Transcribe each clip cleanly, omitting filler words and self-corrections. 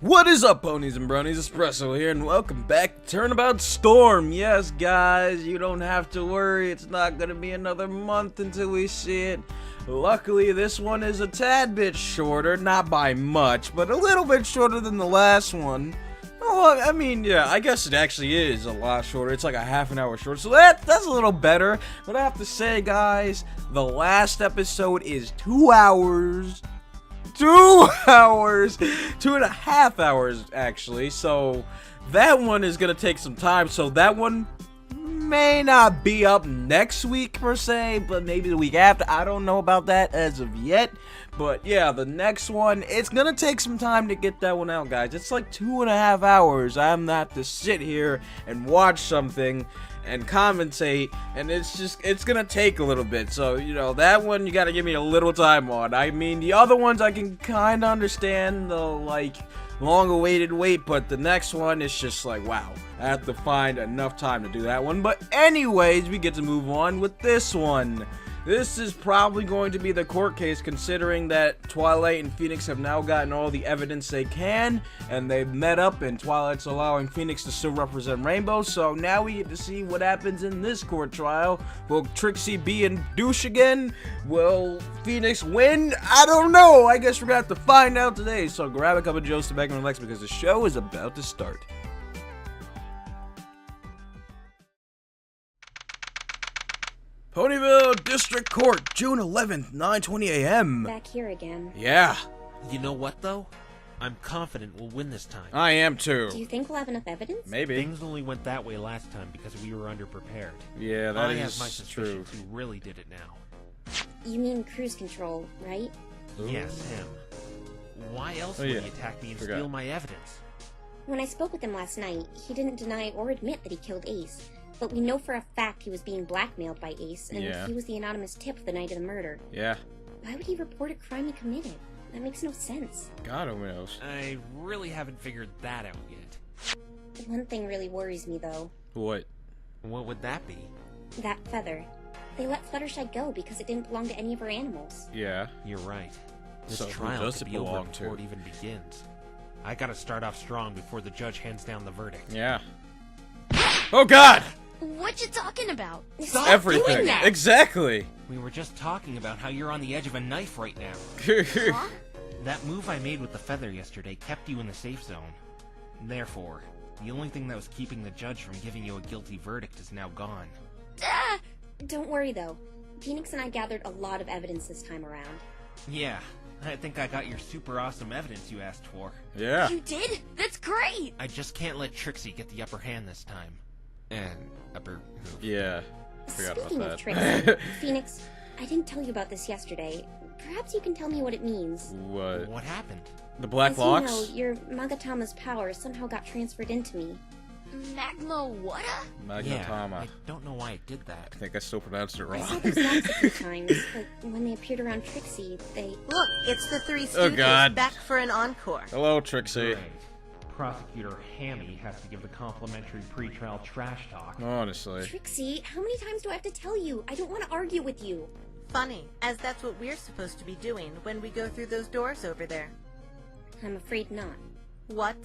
What is up, ponies and bronies? Espresso here, and welcome back to Turnabout Storm. Yes, guys, you don't have to worry. It's not gonna be another month until we see it. Luckily, this one is a tad bit shorter, not by much, but a little bit shorter than the last one. Oh, I mean, yeah, I guess it actually is a lot shorter. It's like a half an hour shorter, so that's a little better. But I have to say, guys, the last episode is 2 hours. 2 hours, 2.5 hours actually, so that one is gonna take some time. So that one may not be up next week per se, but maybe the week after. I don't know about that as of yet, but yeah, the next one, it's gonna take some time to get that one out, guys. It's like 2.5 hours. I'm not to sit here and watch something and commentate, and it's gonna take a little bit. So, you know, that one you gotta give me a little time on. I mean, the other ones I can kind of understand the, like, long-awaited wait, but the next one is just like, wow, I have to find enough time to do that one. But anyways, we get to move on with this one. This is probably going to be the court case, considering that Twilight and Phoenix have now gotten all the evidence they can, and they've met up, and Twilight's allowing Phoenix to still represent Rainbow. So now we get to see what happens in this court trial. Will Trixie be in douche again? Will Phoenix win? I don't know. I guess we're gonna have to find out today. So grab a cup of Joe, sit back and relax, because the show is about to start. Ponyville District Court, June 11th, 9:20 a.m. Back here again. Yeah. You know what, though? I'm confident we'll win this time. I am too. Do you think we'll have enough evidence? Maybe. Things only went that way last time because we were underprepared. Yeah, that I is have my suspicions true. who really did it now. You mean cruise control, right? Ooh. Yes, him. Why else would he attack me and steal my evidence? When I spoke with him last night, he didn't deny or admit that he killed Ace. But we know for a fact he was being blackmailed by Ace, and he was the anonymous tip the night of the murder. Yeah. Why would he report a crime he committed? That makes no sense. God only knows. I really haven't figured that out yet. One thing really worries me, though. What? What would that be? That feather. They let Fluttershy go because it didn't belong to any of her animals. Yeah. You're right. This So who trial does could it be over belong before to? it even begins. I gotta start off strong before the judge hands down the verdict. Yeah. Oh God! What you talking about? Stop Everything. doing that! Exactly. We were just talking about how you're on the edge of a knife right now. Huh? That move I made with the feather yesterday kept you in the safe zone. Therefore, the only thing that was keeping the judge from giving you a guilty verdict is now gone. Ah! Don't worry, though. Phoenix and I gathered a lot of evidence this time around. Yeah, I think I got your super awesome evidence you asked for. Yeah. You did? That's great! I just can't let Trixie get the upper hand this time. And upper hoof. Yeah. Forgot Speaking about of that. Trixie, Phoenix, I didn't tell you about this yesterday. Perhaps you can tell me what it means. What? What happened? The black As locks? you know, your Magatama's power somehow got transferred into me. Magma whata? Magnetama. I don't know why I did that. I think I still pronounced it I saw wrong. those locks a few times, but when they appeared around Trixie, they... Look, it's the Three Oh, Stooges God. back for an encore. Hello, Trixie. Great. Prosecutor Hammy has to give the complimentary pretrial trash talk. Honestly. Trixie, how many times do I have to tell you? I don't want to argue with you. Funny, as that's what we're supposed to be doing when we go through those doors over there. I'm afraid not. What?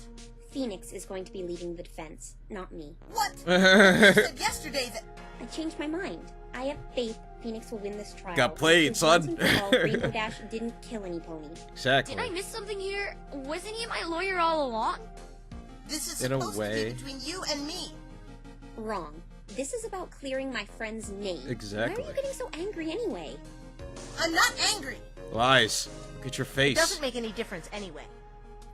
Phoenix is going to be leading the defense, not me. What? You said yesterday that... I changed my mind. I have faith Phoenix will win this trial. Got played, because son. once and for all, Rainbow Dash didn't kill any pony. Exactly. Did I miss something here? Wasn't he my lawyer all along? This is In a supposed to way. be between you and me. Wrong. This is about clearing my friend's name. Exactly. Why are you getting so angry anyway? I'm not angry. Lies. Look at your It face. doesn't make any difference anyway.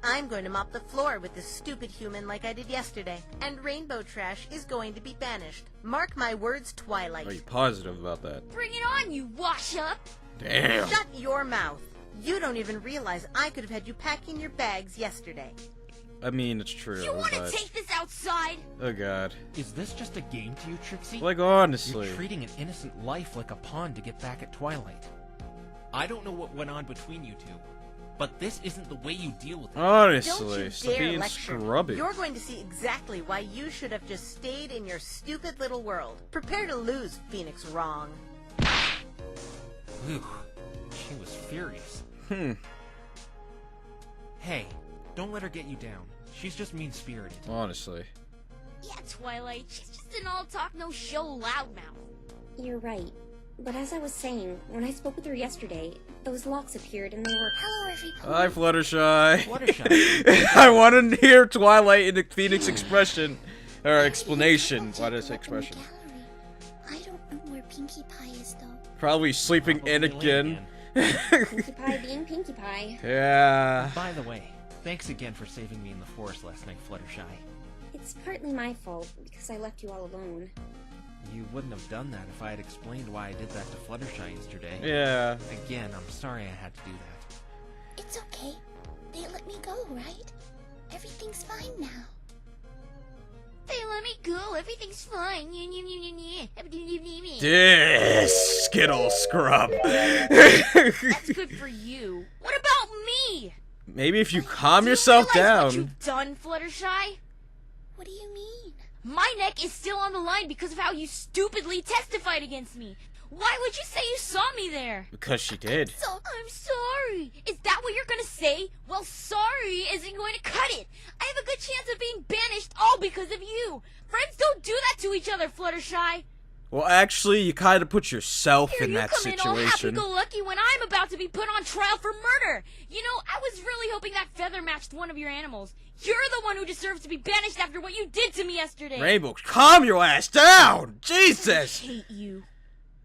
I'm going to mop the floor with this stupid human like I did yesterday, and Rainbow Trash is going to be banished. Mark my words, Twilight. Are you positive about that? Bring it on, you wash-up! Damn. Shut your mouth. You don't even realize I could have had you packing your bags yesterday. I mean, it's true. You want to but... take this outside? Oh God. Is this just a game to you, Trixie? Like, honestly. You're treating an innocent life like a pawn to get back at Twilight. I don't know what went on between you two, but this isn't the way you deal with it. Honestly. Don't you Stop dare being lecture. scrubby. You're going to see exactly why you should have just stayed in your stupid little world. Prepare to lose, Phoenix Wrong. Whew. She was furious. Hmm. Hey, Don't let her get you down. She's just mean-spirited. Honestly. Yeah, Twilight, she's just an all-talk, no-show loudmouth. You're right. But as I was saying, when I spoke with her yesterday, those locks appeared and they were... Hello, everybody. Hi, Fluttershy. Fluttershy. I want to hear Twilight in the Phoenix expression. Or explanation. What is expression? I don't know where Pinkie Pie is, though. Probably sleeping in again. Pinkie Pie being Pinkie Pie. Yeah. By the way, thanks again for saving me in the forest last night, Fluttershy. It's partly my fault, because I left you all alone. You wouldn't have done that if I had explained why I did that to Fluttershy yesterday. Yeah. Again, I'm sorry I had to do that. It's okay. They let me go, right? Everything's fine now. They let me go. Everything's fine. This Skittle scrub. That's good for you. What about me? Maybe if you calm Do yourself you realize what down. you've done, Fluttershy? What do you mean? My neck is still on the line because of how you stupidly testified against me. Why would you say you saw me there? Because she did. So, I'm sorry. Is that what you're gonna say? Well, sorry isn't going to cut it. I have a good chance of being banished all because of you. Friends don't do that to each other, Fluttershy. Well, actually, you kind of put yourself Here in you that come in all situation. happy-go-lucky when I'm about to be put on trial for murder. You know, I was really hoping that feather matched one of your animals. You're the one who deserves to be banished after what you did to me yesterday. Rainbow, calm your ass down! Jesus! I hate you.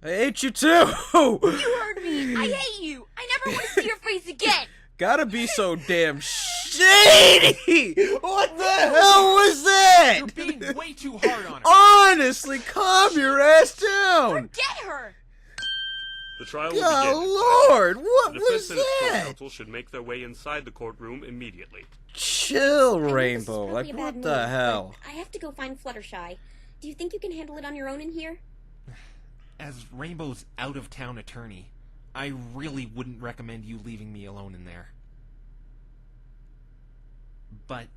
I hate you too! You heard me. I hate you. I never want to see your face again. Gotta be so damn shady! What the hell was that? You're being way too hard on her. Honestly, calm your ass down! Get her. The trial will God begin. Lord, what The was defense and its that? counsel should make their way inside the courtroom immediately. Chill, I know this is Rainbow. probably Like, a what bad the move, hell? but I have to go find Fluttershy. Do you think you can handle it on your own in here? As Rainbow's out-of-town attorney, I really wouldn't recommend you leaving me alone in there. But,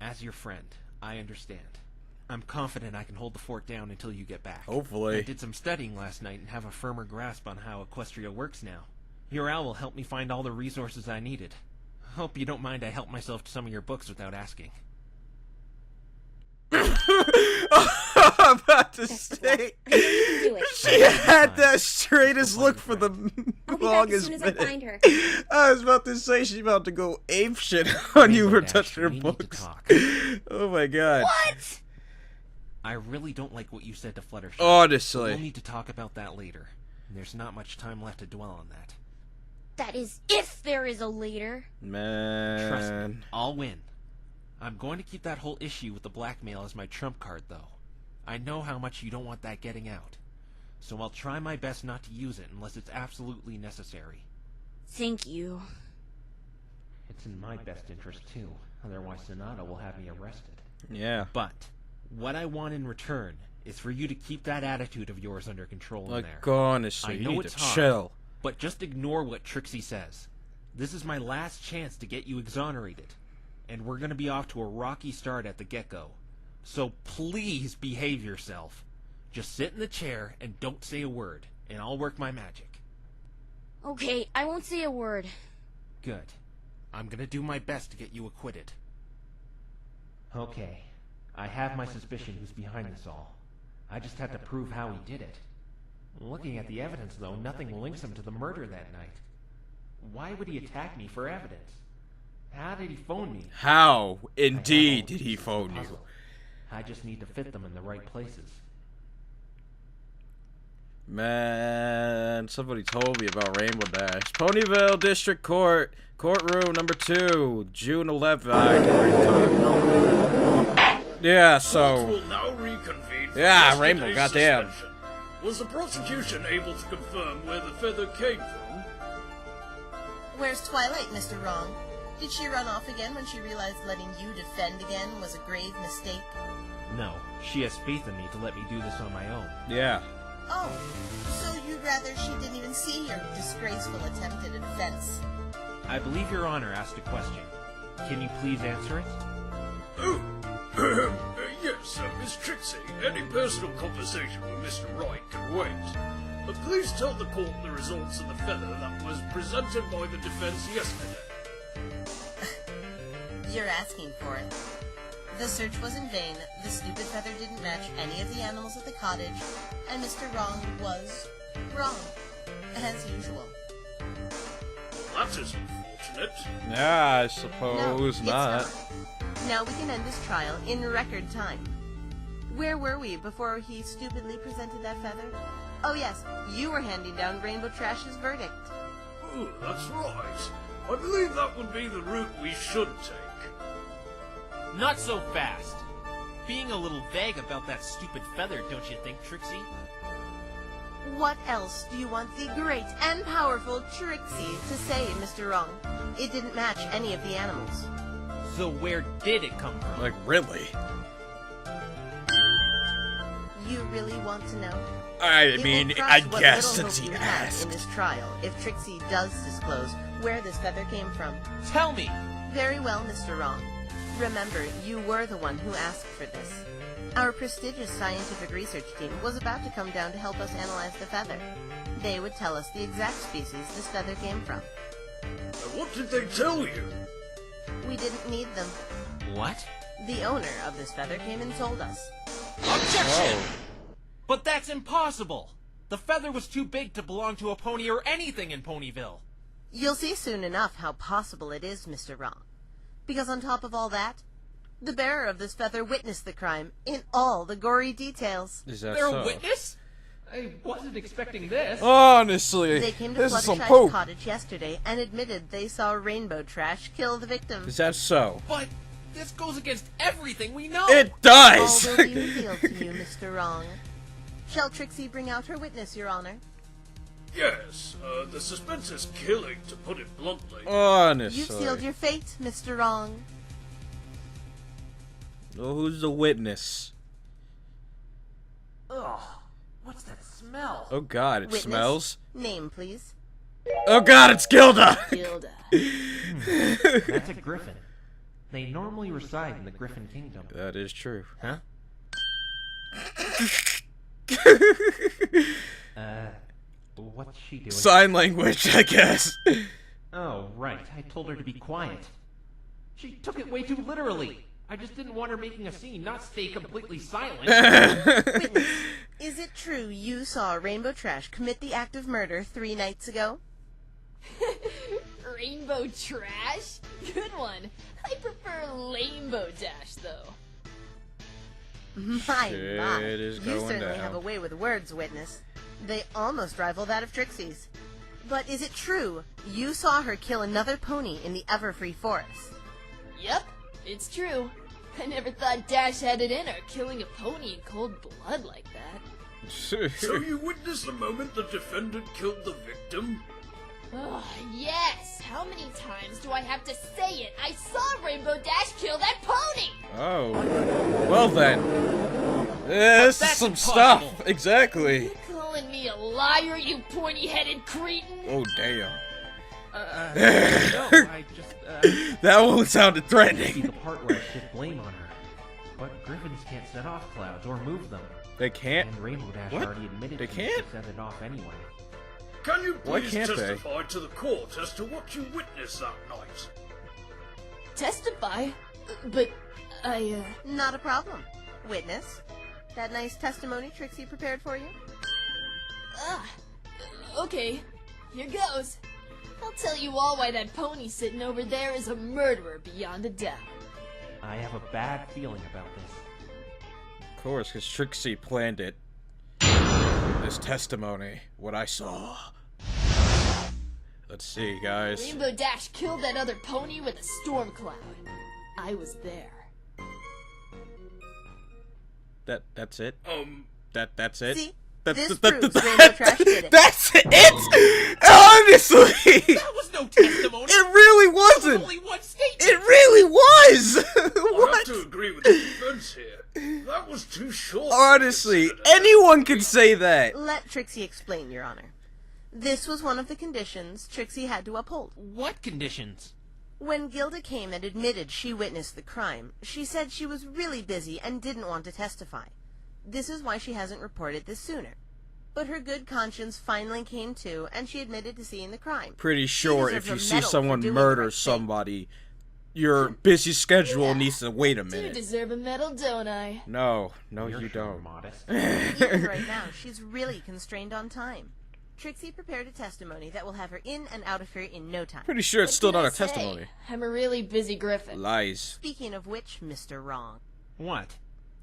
as your friend, I understand. I'm confident I can hold the fort down until you get back. Hopefully. I did some studying last night and have a firmer grasp on how Equestria works now. Your owl will help me find all the resources I needed. Hope you don't mind I help myself to some of your books without asking. I'm about to say, I know you can do it. she had that straightest look for the I'll be back as longest soon as I minute. find her. I was about to say she's about to go ape shit on you for Rainbow Dash, touching her we need to books. talk. Oh my god. What? I really don't like what you said to Fluttershy. Honestly. We'll need to talk about that later. There's not much time left to dwell on that. That is if there is a later. Man. Trust me, I'll win. I'm going to keep that whole issue with the blackmail as my trump card, though. I know how much you don't want that getting out. So I'll try my best not to use it unless it's absolutely necessary. Thank you. It's in my best interest, too. Otherwise Sonata will have me arrested. Yeah. But what I want in return is for you to keep that attitude of yours under control in Like, there. honestly, I you know need it's to hard, chill. but just ignore what Trixie says. This is my last chance to get you exonerated. And we're going to be off to a rocky start at the get-go. So please behave yourself. Just sit in the chair and don't say a word, and I'll work my magic. Okay, I won't say a word. Good. I'm going to do my best to get you acquitted. Okay. I have my suspicion who's behind this all. I just had to prove how he did it. Looking at the evidence, though, nothing links him to the murder that night. Why would he attack me for evidence? How did he phone me? How, I have indeed, all did the he pieces of phone the you? puzzle. I just need to fit them in the right places. Man, somebody told me about Rainbow Dash. Ponyville District Court, Courtroom number 2, June 11th. Yeah, so... Will now reconvene for Yeah, Rainbow, yesterday's goddamn. suspension. Was the prosecution able to confirm where the feather came from? Where's Twilight, Mr. Wrong? Did she run off again when she realized letting you defend again was a grave mistake? No, she has faith in me to let me do this on my own. Yeah. Oh, so you'd rather she didn't even see your disgraceful attempt at a defense? I believe Your Honor asked a question. Can you please answer it? Oh, yes, Miss Trixie. Any personal conversation with Mr. Wright can wait. But please tell the court the results of the feather that was presented by the defense yesterday. You're asking for it. The search was in vain, the stupid feather didn't match any of the animals at the cottage, and Mr. Wrong was wrong, as usual. That is unfortunate. Yeah, I No, suppose it's not. Now we can end this trial in record time. Where were we before he stupidly presented that feather? Oh yes, you were handing down Rainbow Trash's verdict. Ooh, that's right. I believe that would be the route we should take. Not so fast. Being a little vague about that stupid feather, don't you think, Trixie? What else do you want the great and powerful Trixie to say, Mr. Wrong? It didn't match any of the animals. So where did it come from? Like, really? You really want to know? I mean, It will I crush what guess little since hope he you had asked. in this trial if Trixie does disclose where this feather came from. Tell me! Very well, Mr. Wrong. Remember, you were the one who asked for this. Our prestigious scientific research team was about to come down to help us analyze the feather. They would tell us the exact species this feather came from. And what did they tell you? We didn't need them. What? The owner of this feather came and told us. Objection! But that's impossible! The feather was too big to belong to a pony or anything in Ponyville. You'll see soon enough how possible it is, Mr. Wrong. Because on top of all that, the bearer of this feather witnessed the crime in all the gory details. Is that They're so? a witness? I wasn't expecting this. Honestly, They came to this is some Fluttershy's poop. cottage yesterday and admitted they saw Rainbow Trash kill the victim. Is that so? But this goes against everything we know. It All does! will be revealed to you, Mr. Wrong. Shall Trixie bring out her witness, Your Honor? Yes, the suspense is killing, to put it bluntly. Honestly. You've sealed your fate, Mr. Wrong. Well, who's the witness? Ugh, what's that smell? Oh god, it Witness? smells. Name, please. Oh god, it's Gilda! Gilda. That's a griffin. They normally reside in the Griffin Kingdom. That is true. Huh? What's she doing? Sign language, I guess. Oh, right. I told her to be quiet. She took it way too literally. I just didn't want her making a scene, not stay completely silent. Witness, is it true you saw Rainbow Trash commit the act of murder 3 nights ago? Rainbow Trash? Good one. I prefer Lamebo Dash, though. My. Shit is You going certainly down. have a way with words, Witness. They almost rival that of Trixie's. But is it true you saw her kill another pony in the Everfree Forest? Yep, it's true. I never thought Dash had it in her, killing a pony in cold blood like that. So you witnessed the moment the defendant killed the victim? Ugh, yes! How many times do I have to say it? I saw Rainbow Dash kill that pony! Oh. Well then. This is that's some impossible. stuff. Exactly. You calling me a liar, you pointy-headed cretin? Oh damn. No, I just, That one sounded see threatening. the part where I shift blame on her. But griffins can't set off clouds or move them. They can't? And Rainbow Dash What? already admitted They to can't? set it off anyway. Can you Why please can't they? testify to the court as to what you witnessed that night? Testify? But I, Not a problem. Witness, that nice testimony Trixie prepared for you? okay. Here goes. I'll tell you all why that pony sitting over there is a murderer beyond a doubt. I have a bad feeling about this. Of course, because Trixie planned it. This testimony, what I saw. Let's see, guys. Rainbow Dash killed that other pony with a storm cloud. I was there. That's it. That's it. See? That's This proves Rainbow Trash did it. That's it. Honestly, That was no testimony! it really wasn't. Only one statement! It really was. I have What? to agree with the defense here. That was too short. Honestly, to consider. anyone could say that. Let Trixie explain, Your Honor. This was one of the conditions Trixie had to uphold. What conditions? When Gilda came and admitted she witnessed the crime, she said she was really busy and didn't want to testify. This is why she hasn't reported this sooner. But her good conscience finally came to, and she admitted to seeing the crime. Pretty sure deserves if you a see medal for someone doing the murder right thing. somebody, your busy schedule needs to wait a Do minute. deserve a medal, don't I? No, You're you sure don't. modest. Even right now, she's really constrained on time. Trixie prepared a testimony that will have her in and out of here in no time. Pretty sure it's still What not can a I say? testimony. I'm a really busy Griffin. Lies. Speaking of which, Mr. Wrong, What?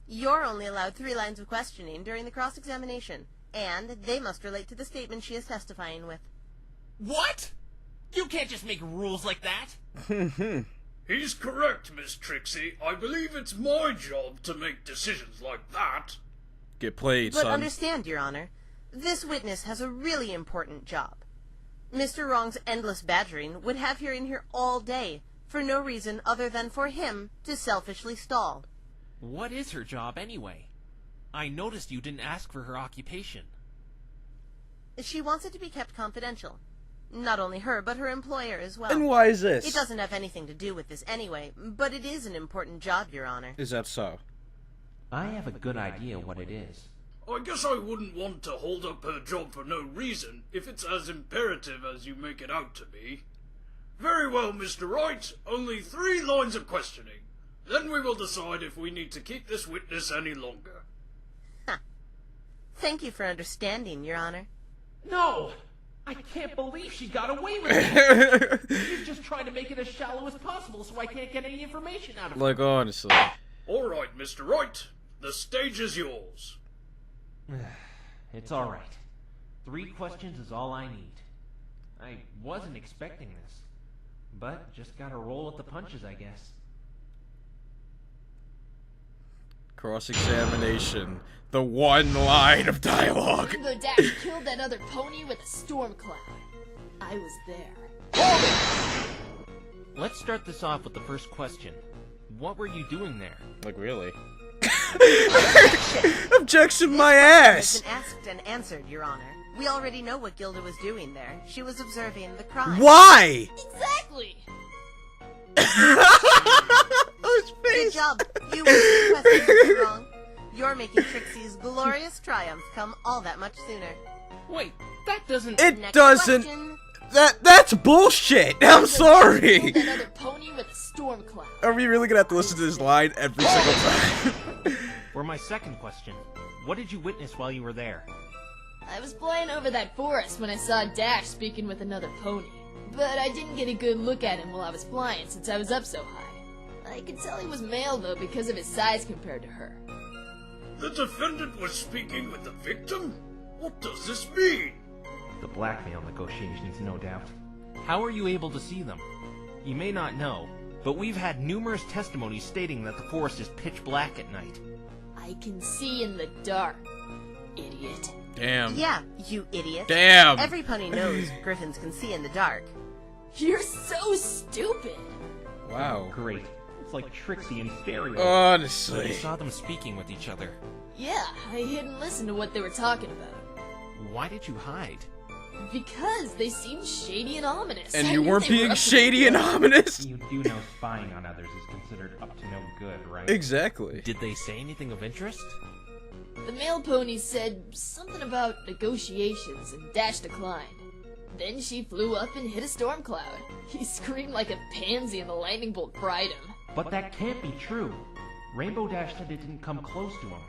you're only allowed 3 lines of questioning during the cross-examination, and they must relate to the statement she is testifying with. What? You can't just make rules like that. He's correct, Miss Trixie. I believe it's my job to make decisions like that. Get played, But son. understand, Your Honor, this witness has a really important job. Mr. Wrong's endless badgering would have her in here all day, for no reason other than for him to selfishly stall. What is her job anyway? I noticed you didn't ask for her occupation. She wants it to be kept confidential. Not only her, but her employer as well. And why is this? It doesn't have anything to do with this anyway, but it is an important job, Your Honor. Is that so? I have a good idea what it is. I guess I wouldn't want to hold up her job for no reason if it's as imperative as you make it out to be. Very well, Mr. Wright. Only 3 lines of questioning. Then we will decide if we need to keep this witness any longer. Thank you for understanding, Your Honor. No! I can't believe she got away with it! She's just trying to make it as shallow as possible so I can't get any information out of her. Like, honestly. All right, Mr. Wright. The stage is yours. It's alright. 3 questions is all I need. I wasn't expecting this, but just gotta roll with the punches, I guess. Cross-examination. The one line of dialogue. Rainbow Dash killed that other pony with a storm cloud. I was there. Let's start this off with the first question. What were you doing there? Like, really? Objection my ass! Has been asked and answered, Your Honor. We already know what Gilda was doing there. She was observing the crime. Why? Exactly. His Good face. job. You answered the question, Mr. Wrong. You're making Trixie's glorious triumph come all that much sooner. Wait, that doesn't... It Next doesn't. question. That's bullshit. I'm sorry. Killed that other pony with a storm cloud. Are we really gonna have to listen to this line every single time? For my second question, what did you witness while you were there? I was flying over that forest when I saw Dash speaking with another pony. But I didn't get a good look at him while I was flying since I was up so high. I could tell he was male though because of his size compared to her. The defendant was speaking with the victim? What does this mean? The blackmail negotiations, no doubt. How are you able to see them? You may not know, but we've had numerous testimonies stating that the forest is pitch black at night. I can see in the dark, idiot. Damn. Yeah, you idiot. Damn. Every pony knows griffins can see in the dark. You're so stupid. Wow. Great. It's like Trixie and Stereo. Oh, I Honestly. saw them speaking with each other. Yeah, I hid and listened to what they were talking about. Why did you hide? Because they seemed shady and ominous. And I you knew weren't they were being up to shady and no good. ominous? You do know spying on others is considered up to no good, right? Exactly. Did they say anything of interest? The male pony said something about negotiations, and Dash declined. Then she flew up and hit a storm cloud. He screamed like a pansy and the lightning bolt fried him. But that can't be true. Rainbow Dash said it didn't come close to him.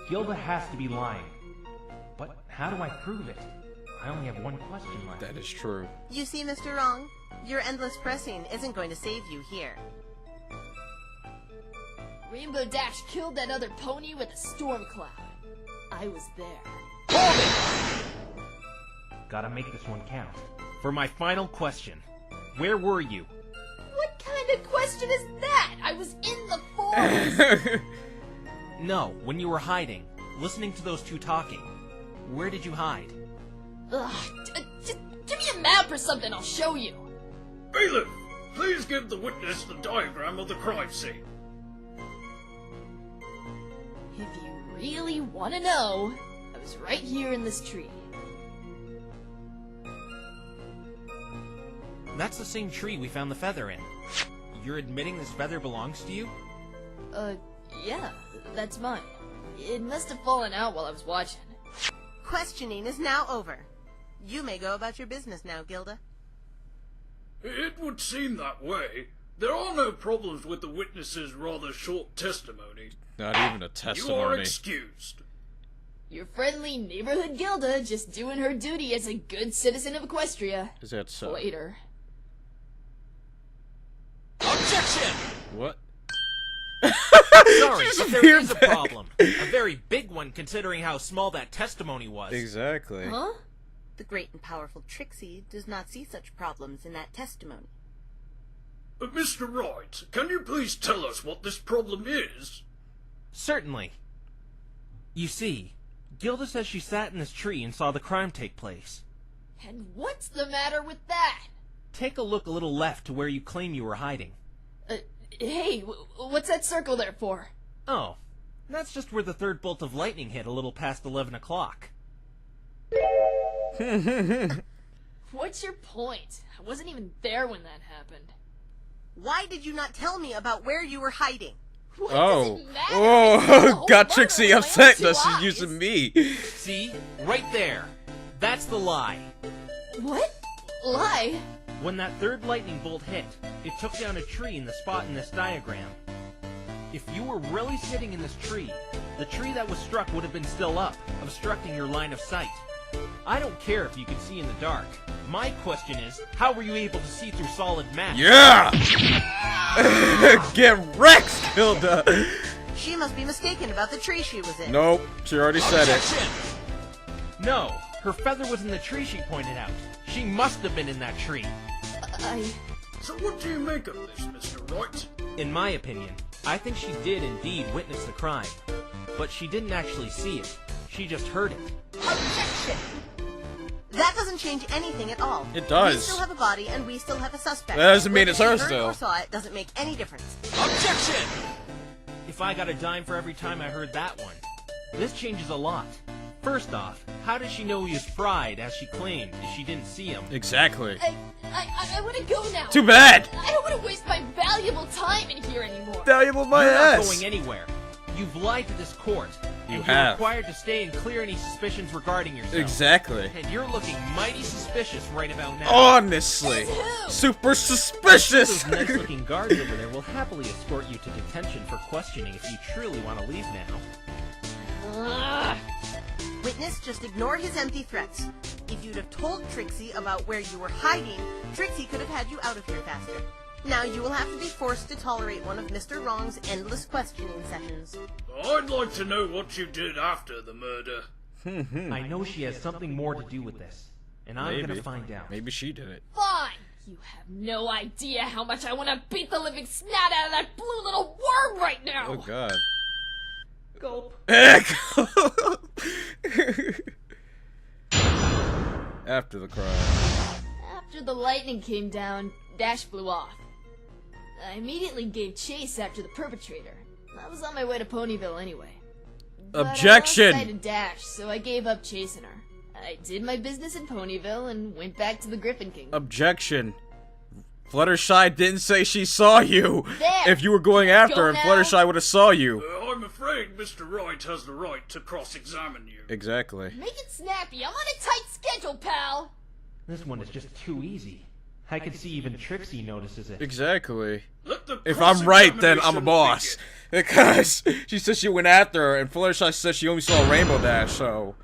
Gilda has to be lying. But how do I prove it? I only have one question left. That is true. You see, Mr. Wrong? Your endless pressing isn't going to save you here. Rainbow Dash killed that other pony with a storm cloud. I was there. Gotta make this one count. For my final question, where were you? What kind of question is that? I was in the forest. No, when you were hiding, listening to those two talking. Where did you hide? Ugh, just give me a map or something, I'll show you. Bailiff, please give the witness the diagram of the crime scene. If you really want to know, I was right here in this tree. That's the same tree we found the feather in. You're admitting this feather belongs to you? Yeah, that's mine. It must have fallen out while I was watching. Questioning is now over. You may go about your business now, Gilda. It would seem that way. There are no problems with the witness's rather short testimony. Not even a You are testimony. excused. Your friendly neighborhood Gilda just doing her duty as a good citizen of Equestria. Is that so? Later. Objection! What? Sorry, but there is a problem. A very big one considering how small that testimony was. Exactly. Huh? The great and powerful Trixie does not see such problems in that testimony. Mr. Wright, can you please tell us what this problem is? Certainly. You see, Gilda says she sat in this tree and saw the crime take place. And what's the matter with that? Take a look a little left to where you claim you were hiding. Hey, what's that circle there for? Oh, that's just where the third bolt of lightning hit a little past 11 o'clock. What's your point? I wasn't even there when that happened. Why did you not tell me about where you were hiding? What Oh. does it matter? I saw the Oh, whole got murder Trixie with my upset own that 2 she's eyes. using me. See? Right there. That's the lie. What? Lie? When that third lightning bolt hit, it took down a tree in the spot in this diagram. If you were really sitting in this tree, the tree that was struck would have been still up, obstructing your line of sight. I don't care if you can see in the dark. My question is, how were you able to see through solid matter? Yeah! Get wrecked, Gilda! She must be mistaken about the tree she was in. Nope, she already said it. Objection! No, her feather was in the tree she pointed out. She must have been in that tree. So what do you make of this, Mr. Wright? In my opinion, I think she did indeed witness the crime. But she didn't actually see it. She just heard it. Objection! That doesn't change anything at all. It does. We still have a body and we still have a suspect. That doesn't mean it's Whether her she heard still. or saw it doesn't make any difference. Objection! If I got a dime for every time I heard that one. This changes a lot. First off, how does she know he was fried, as she claimed, if she didn't see him? Exactly. I want to go now. Too bad! I don't want to waste my valuable time in here anymore. Valuable my You're not ass! going anywhere. You've lied to this court. You and have. You're required to stay and clear any suspicions regarding yourself. Exactly. And you're looking mighty suspicious right about now. Honestly. Who? Super suspicious! Those nice-looking guards over there will happily escort you to detention for questioning if you truly want to leave now. Ugh. Witness, just ignore his empty threats. If you'd have told Trixie about where you were hiding, Trixie could have had you out of here faster. Now you will have to be forced to tolerate one of Mr. Wrong's endless questioning sessions. I'd like to know what you did after the murder. I know she has something more to do with this, and I'm gonna find out. Maybe she did it. Fine. You have no idea how much I want to beat the living snot out of that blue little worm right now. Oh god. Gulp. After the crime. After the lightning came down, Dash flew off. I immediately gave chase after the perpetrator. I was on my way to Ponyville anyway. But Objection! I lost sight of Dash, so I gave up chasing her. I did my business in Ponyville and went back to the Griffin Kingdom. Objection. Fluttershy didn't say she saw you. There. If you were going after her, Go now. Fluttershy would have saw you. I'm afraid Mr. Wright has the right to cross-examine you. Exactly. Make it snappy. I'm on a tight schedule, pal. This one is just too easy. I can see even Trixie notices it. Exactly. Let the If I'm right, then I'm a cross-examination boss. begin. Because she said she went after her, and Fluttershy said she only saw a Rainbow Dash, so...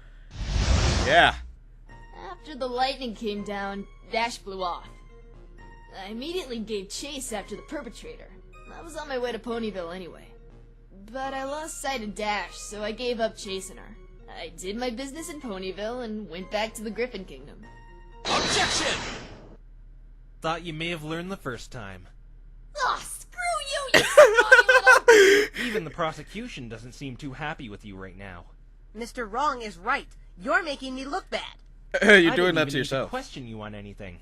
Yeah. After the lightning came down, Dash flew off. I immediately gave chase after the perpetrator. I was on my way to Ponyville anyway. But I lost sight of Dash, so I gave up chasing her. I did my business in Ponyville and went back to the Griffin Kingdom. Objection! Thought you may have learned the first time. Aw, screw you, you snotty little... Even the prosecution doesn't seem too happy with you right now. Mr. Wrong is right. You're making me look bad. You're I doing didn't that even to need yourself. question you on anything.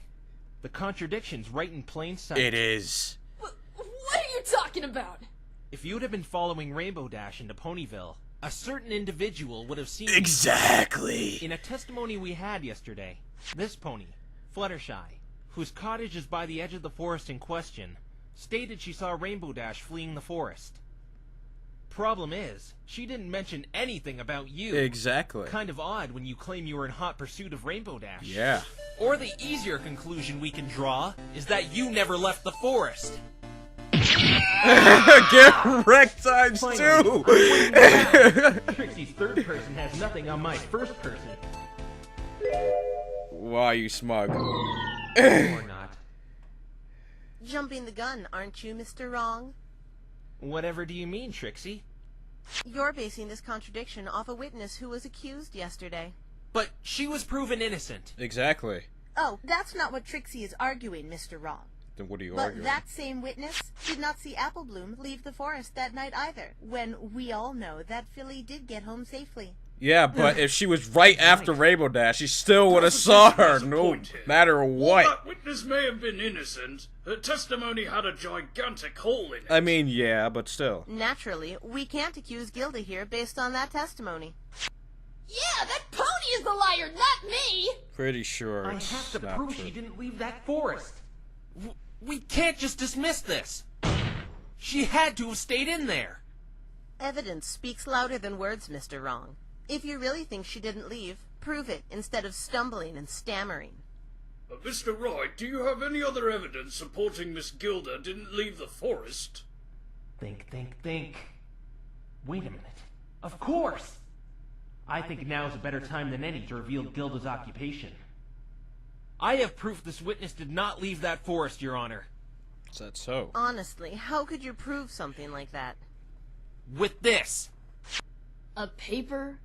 The contradiction's right in plain sight. It is. What are you talking about? If you'd have been following Rainbow Dash into Ponyville, a certain individual would have seen Exactly. In a testimony we had yesterday, this pony, Fluttershy, whose cottage is by the edge of the forest in question, stated she saw Rainbow Dash fleeing the forest. Problem is, she didn't mention anything about you. Exactly. Kind of odd when you claim you were in hot pursuit of Rainbow Dash. Yeah. Or the easier conclusion we can draw is that you never left the forest. Get wrecked times Finally, two! I'm winning the round. Trixie's third person has nothing on my first person. Why are you smug? Or not. Jumping the gun, aren't you, Mr. Wrong? Whatever do you mean, Trixie? You're basing this contradiction off a witness who was accused yesterday. But she was proven innocent. Exactly. Oh, that's not what Trixie is arguing, Mr. Wrong. Then what are you But arguing? that same witness did not see Apple Bloom leave the forest that night either, when we all know that filly did get home safely. Yeah, but if she was right after Rainbow Dash, she still would have saw her, no matter what. While that witness may have been innocent, her testimony had a gigantic hole in it. I mean, yeah, but still. Naturally, we can't accuse Gilda here based on that testimony. Yeah, that pony is the liar, not me! Pretty sure I it's have to not prove true. she didn't leave that forest. We can't just dismiss this. She had to have stayed in there. Evidence speaks louder than words, Mr. Wrong. If you really think she didn't leave, prove it instead of stumbling and stammering. Mr. Wright, do you have any other evidence supporting Miss Gilda didn't leave the forest? Think. Wait a minute. Of course! I think now is a better time than any to reveal Gilda's occupation. I have proof this witness did not leave that forest, Your Honor. Is that so? Honestly, how could you prove something like that? With this. A paper?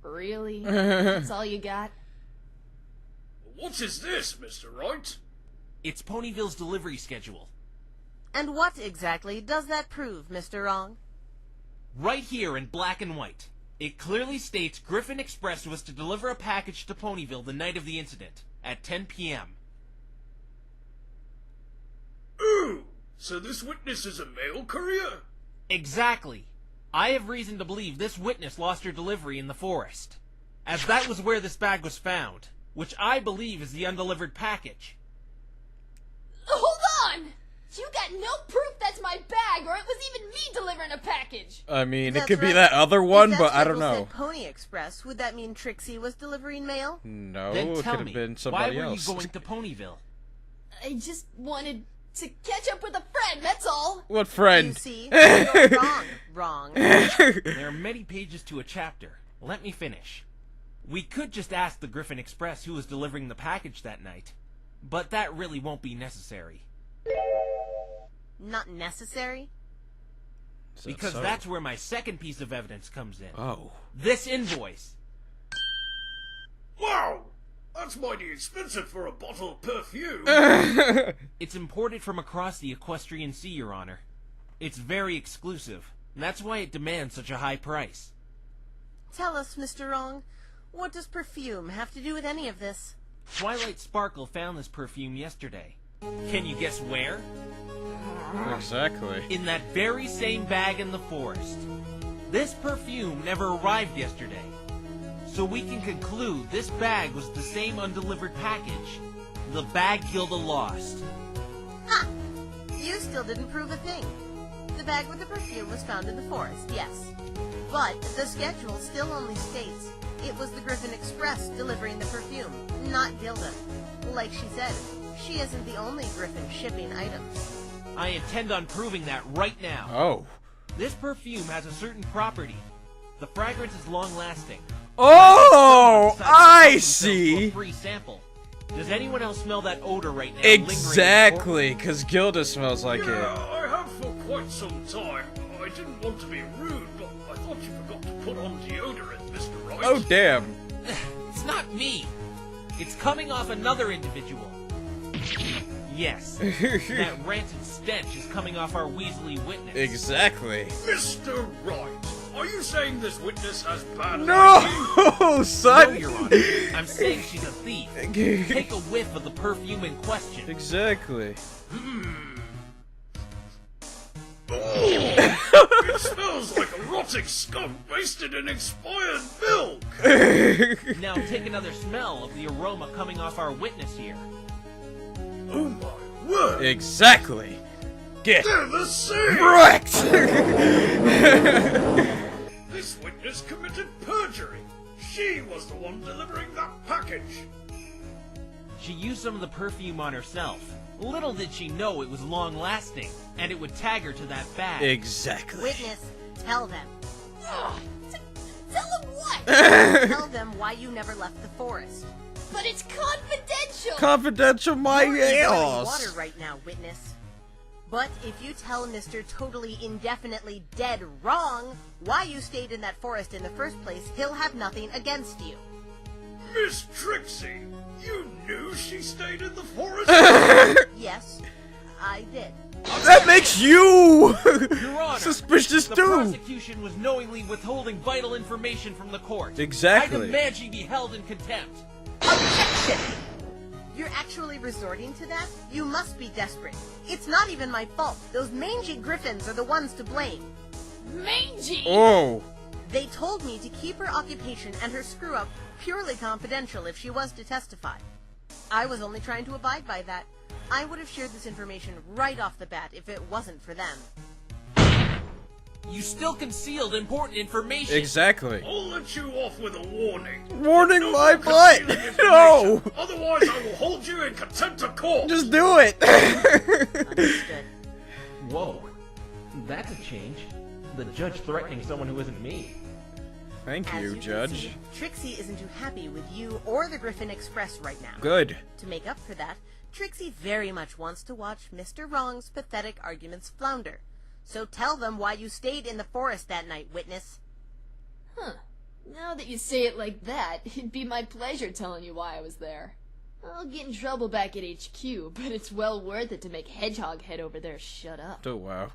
Really? That's all you got? What is this, Mr. Wright? It's Ponyville's delivery schedule. And what exactly does that prove, Mr. Wrong? Right here in black and white. It clearly states Griffin Express was to deliver a package to Ponyville the night of the incident, at 10 p.m. Ooh, so this witness is a mail courier? Exactly. I have reason to believe this witness lost her delivery in the forest, as that was where this bag was found, which I believe is the undelivered package. Hold on! You got no proof that's my bag, or it was even me delivering a package! I mean, it That's could be right. that other one, If that but I don't schedule know. said Pony Express, would that mean Trixie was delivering mail? No, Then it tell could me, have been why somebody were else. you going to Ponyville? I just wanted to catch up with a friend, that's all! What friend? You see, you're wrong. There are many pages to a chapter. Let me finish. We could just ask the Griffin Express who was delivering the package that night, but that really won't be necessary. Not necessary? Is that Because so? that's where my second piece of evidence comes in. Oh. This invoice. Wow! That's mighty expensive for a bottle of perfume. It's imported from across the Equestrian Sea, Your Honor. It's very exclusive, and that's why it demands such a high price. Tell us, Mr. Wrong, what does perfume have to do with any of this? Twilight Sparkle found this perfume yesterday. Can you guess where? Exactly. In that very same bag in the forest. This perfume never arrived yesterday. So we can conclude this bag was the same undelivered package. The bag Gilda lost. Ha! You still didn't prove a thing. The bag with the perfume was found in the forest, yes. But the schedule still only states it was the Griffin Express delivering the perfume, not Gilda. Like she said, she isn't the only Griffin shipping items. I intend on proving that right now. Oh. This perfume has a certain property. The fragrance is long-lasting. Oh, Someone decides to I help themselves to see. a free sample. Does anyone else smell that odor right now? lingering in the Exactly, because Gilda smells like Yeah, it. I have for quite some time. I didn't want to be rude, but I thought you forgot to put on deodorant, Mr. Wright. Oh, damn. It's not me. It's coming off another individual. Yes, that rancid stench is coming off our Weasley witness. Exactly. Mr. Wright, are you saying this witness has bad hygiene? No, No, son. Your Honor. I'm saying she's a thief. Take a whiff of the perfume in question. Exactly. It smells like a rotting skunk wasted in expired milk. Now take another smell of the aroma coming off our witness here. Oh my word! Exactly. Get They're the same! wrecked. This witness committed perjury. She was the one delivering that package. She used some of the perfume on herself. Little did she know it was long-lasting, and it would tag her to that bag. Exactly. Witness, tell them. Tell them what? Tell them why you never left the forest. But it's confidential! Confidential, my You're in boiling ass. water right now, witness. But if you tell Mr. Totally Indefinitely Dead Wrong why you stayed in that forest in the first place, he'll have nothing against you. Miss Trixie, you knew she stayed in the forest? Yes, I did. That makes you Your Honor, suspicious the too. prosecution was knowingly withholding vital information from the court. Exactly. I demand she be held in contempt. Objection! You're actually resorting to that? You must be desperate. It's not even my fault. Those mangy griffins are the ones to blame. Mangy! Oh. They told me to keep her occupation and her screw-up purely confidential if she was to testify. I was only trying to abide by that. I would have shared this information right off the bat if it wasn't for them. You still concealed important information. Exactly. I'll let you off with a warning. Warning No my more butt. concealing information. No. Otherwise, I will hold you in contempt of court. Just do it. Understood. Whoa. That's a change. The judge threatening someone who isn't me. Thank As you, can Judge. see, Trixie isn't too happy with you or the Griffin Express right now. Good. To make up for that, Trixie very much wants to watch Mr. Wrong's pathetic arguments flounder. So tell them why you stayed in the forest that night, witness. Huh. Now that you say it like that, it'd be my pleasure telling you why I was there. I'll get in trouble back at HQ, but it's well worth it to make Hedgehog Head over there shut up. Oh, wow.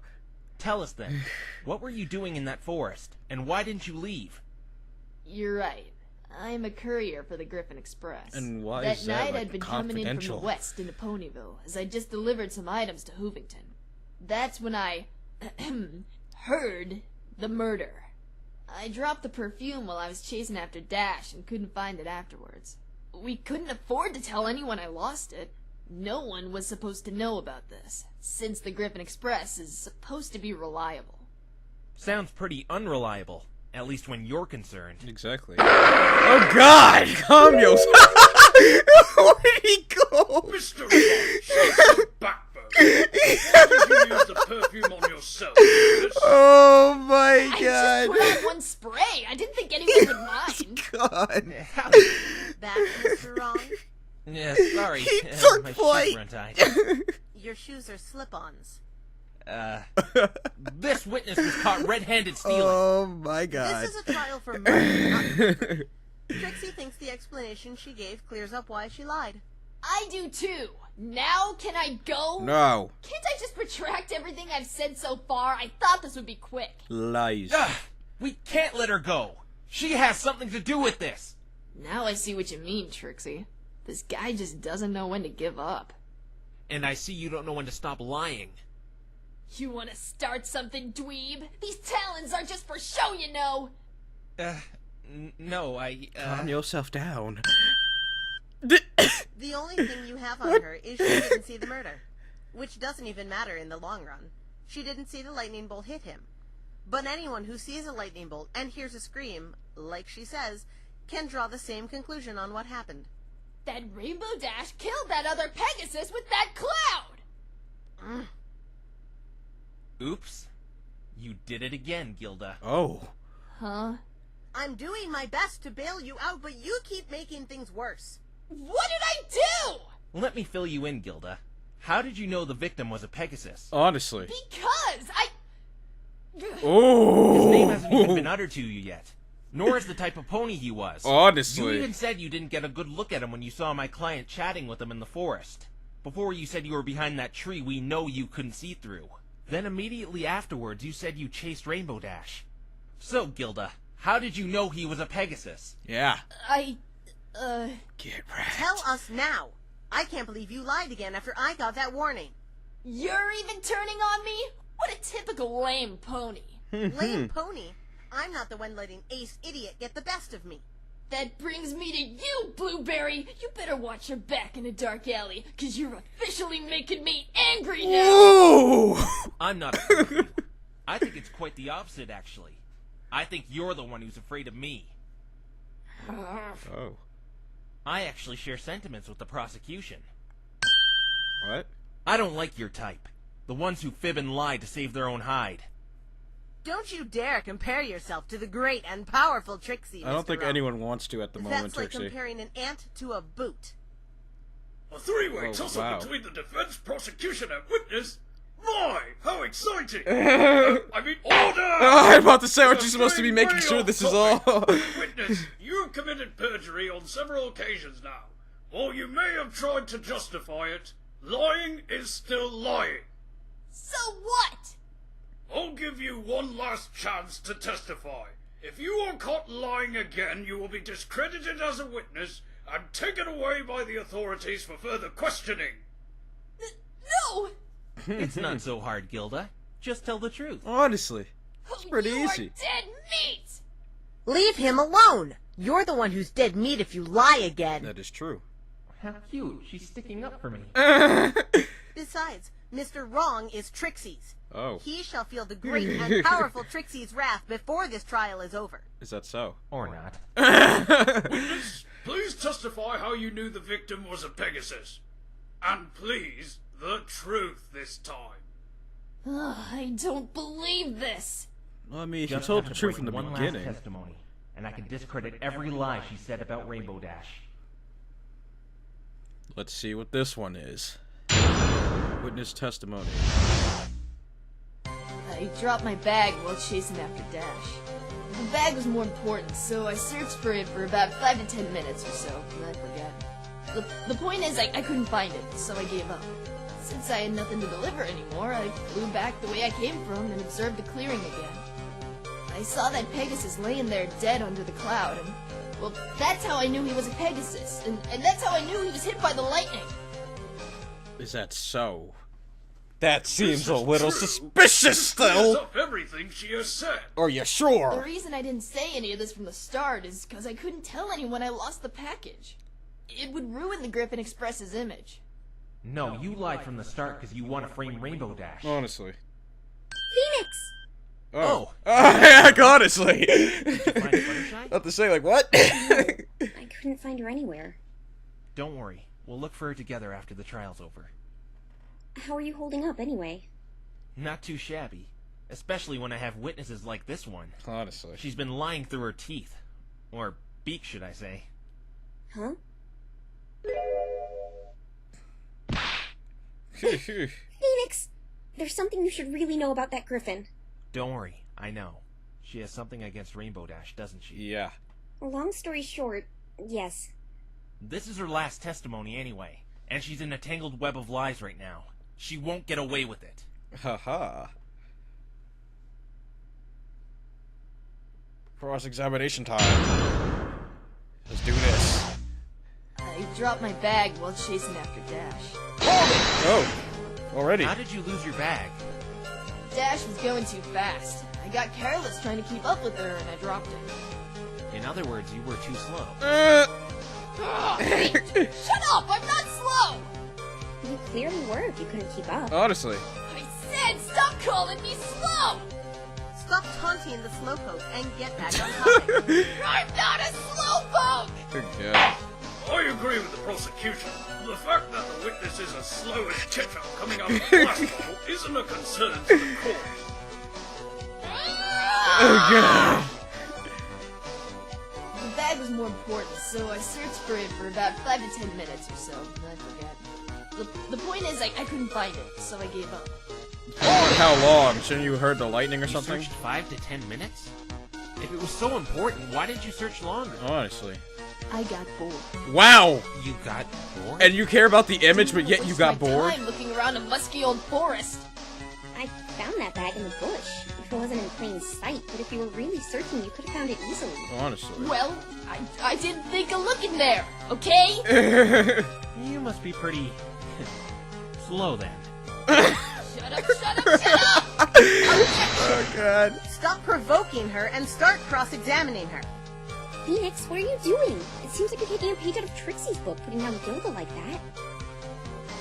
Tell us then, what were you doing in that forest, and why didn't you leave? You're right. I'm a courier for the Griffin Express. And why that is that, night like, I'd been coming in from the confidential? west into Ponyville, as I just delivered some items to Hoovington. That's when I heard the murder. I dropped the perfume while I was chasing after Dash and couldn't find it afterwards. We couldn't afford to tell anyone I lost it. No one was supposed to know about this, since the Griffin Express is supposed to be reliable. Sounds pretty unreliable, at least when you're concerned. Exactly. Oh God! Calm yourself. Where did he go? Mr. Wrong, show some backbone. Why did you use the perfume on yourself? Miss? Oh my I just God! put on one spray. I didn't think anyone would mind. God! How? Back, Mr. Wrong. Yeah, sorry. He took my flight. shoes were untied. Your shoes are slip-ons. This witness was caught red-handed stealing. Oh my God! This is a trial for murder, not murder. Trixie thinks the explanation she gave clears up why she lied. I do too. Now can I go? No. Can't I just retract everything I've said so far? I thought this would be quick. Lies. Ugh, we can't let her go. She has something to do with this. Now I see what you mean, Trixie. This guy just doesn't know when to give up. And I see you don't know when to stop lying. You want to start something, dweeb? These talons are just for show, you know. No, I, Calm yourself down. The only thing you have on her is she didn't see the murder. Which doesn't even matter in the long run. She didn't see the lightning bolt hit him. But anyone who sees a lightning bolt and hears a scream, like she says, can draw the same conclusion on what happened. That Rainbow Dash killed that other Pegasus with that cloud! Oops. You did it again, Gilda. Oh. Huh? I'm doing my best to bail you out, but you keep making things worse. What did I do? Let me fill you in, Gilda. How did you know the victim was a Pegasus? Honestly. Because I... Oh. His name hasn't even been uttered to you yet. Nor is the type of pony he was. Honestly. You even said you didn't get a good look at him when you saw my client chatting with him in the forest. Before you said you were behind that tree we know you couldn't see through. Then immediately afterwards you said you chased Rainbow Dash. So, Gilda, how did you know he was a Pegasus? Yeah. Tell Get wrecked. us now. I can't believe you lied again after I got that warning. You're even turning on me? What a typical lame pony. Lame pony. I'm not the one letting Ace Idiot get the best of me. That brings me to you, Blueberry. You better watch your back in a dark alley, 'cause you're officially making me angry now. Ooh. I'm not afraid of you. I think it's quite the opposite, actually. I think you're the one who's afraid of me. Oh. I actually share sentiments with the prosecution. What? I don't like your type. The ones who fib and lie to save their own hide. Don't you dare compare yourself to the great and powerful Trixie, I don't think Wrong. anyone wants to at the moment, That's like Trixie. comparing an ant to a boot. A three-way Oh, tussle wow. between the defense, prosecution, and witness? My, how exciting! I mean, order! I'm about to say, aren't you supposed to be making sure this is all? Witness, you've committed perjury on several occasions now. While you may have tried to justify it, lying is still lying. So what? I'll give you one last chance to testify. If you are caught lying again, you will be discredited as a witness and taken away by the authorities for further questioning. No! It's not so hard, Gilda. Just tell the truth. Honestly, it's pretty You easy. are dead meat! Leave him alone! You're the one who's dead meat if you lie again. That is true. How cute. She's sticking up for me. Besides, Mr. Wrong is Trixie's. Oh, He shall feel the great and powerful Trixie's wrath before this trial is over. is that so? Or not. Witness, please testify how you knew the victim was a Pegasus. And please, the truth this time. I don't believe this. Well, I mean, he Just told have the to truth break from the one beginning. last testimony, and I can discredit every lie she said about Rainbow Dash. Let's see what this one is. Witness testimony. I dropped my bag while chasing after Dash. The bag was more important, so I searched for it for about 5 to 10 minutes or so, and I forgot. The point is, I couldn't find it, so I gave up. Since I had nothing to deliver anymore, I flew back the way I came from and observed the clearing again. I saw that Pegasus laying there dead under the cloud, and, well, that's how I knew he was a Pegasus, and that's how I knew he was hit by the lightning. Is that so? That seems a This is little true. suspicious This clears still. up everything she has said. Are you The sure? reason I didn't say any of this from the start is because I couldn't tell anyone I lost the package. It would ruin the Griffin Express's image. No, you lied from the start because you want to frame Rainbow Dash. Honestly. Phoenix! Oh. Heck, honestly. Find Fluttershy? Not to say, like, what? I couldn't find her anywhere. Don't worry. We'll look for her together after the trial's over. How are you holding up, anyway? Not too shabby. Especially when I have witnesses like this one. Honestly. She's been lying through her teeth. Or beak, should I say. Huh? Phoenix! There's something you should really know about that griffin. Don't worry. I know. She has something against Rainbow Dash, doesn't she? Yeah. Long story short, yes. This is her last testimony anyway. And she's in a tangled web of lies right now. She won't get away with it. Haha. Cross-examination time. Let's do this. I dropped my bag while chasing after Dash. Oh. Already. How did you lose your bag? Dash was going too fast. I got careless trying to keep up with her and I dropped it. In other words, you were too slow. Shut up! I'm not slow! You clearly were if you couldn't keep up. Honestly. I said stop calling me slow! Stop taunting the slowpoke and get back on topic. I'm not a slowpoke! Good God. I agree with the prosecution. The fact that the witness is as slow as ketchup coming out of a glass bottle isn't a concern to the court. Oh, God. The bag was more important, so I searched for it for about 5 to 10 minutes or so, and I forgot. The point is, I couldn't find it, so I gave up. How long? Shouldn't you heard the lightning or You something? searched 5 to 10 minutes? If it was so important, why didn't you search longer? Honestly. I got bored. Wow! You got bored? And you care about the image, but yet you Wasted got my bored? time looking around a musky old forest. I found that bag in the bush. It wasn't in plain sight, but if you were really searching, you could have found it easily. Honestly. Well, I didn't think of looking there, okay? You must be pretty slow then. Shut up, shut up, shut up! Oh, God. Stop provoking her and start cross-examining her. Phoenix, what are you doing? It seems like you're taking a page out of Trixie's book, putting down Gilda like that.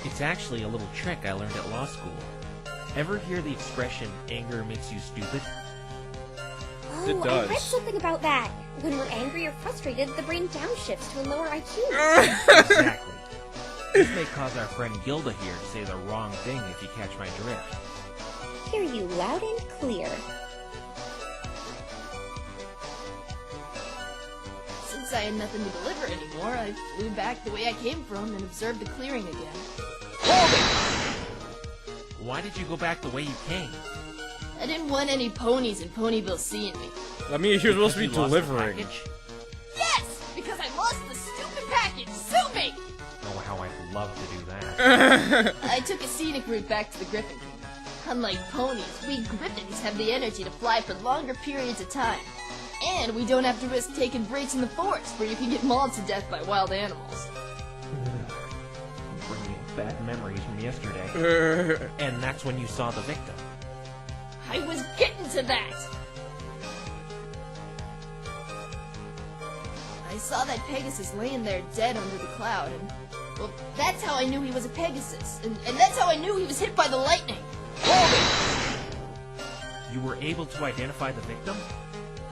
It's actually a little trick I learned at law school. Ever hear the expression, anger makes you stupid? it I does. read something about that. When we're angry or frustrated, the brain downshifts to a lower IQ. Exactly. This may cause our friend Gilda here to say the wrong thing if you catch my drift. Hear you loud and clear. Since I had nothing to deliver anymore, I flew back the way I came from and observed the clearing again. Hold it! Why did you go back the way you came? I didn't want any ponies in Ponyville seeing me. I mean, you're supposed to be You lost the delivering. package? Yes! Because I lost the stupid package! Sue me! Oh, how I'd love to do that. I took a scenic route back to the Griffin Kingdom. Unlike ponies, we Griffins have the energy to fly for longer periods of time. And we don't have to risk taking breaks in the forest where you can get mauled to death by wild animals. Bringing bad memories from yesterday. And that's when you saw the victim. I was getting to that! I saw that Pegasus laying there dead under the cloud, and, well, that's how I knew he was a Pegasus, and that's how I knew he was hit by the lightning. Hold it! You were able to identify the victim?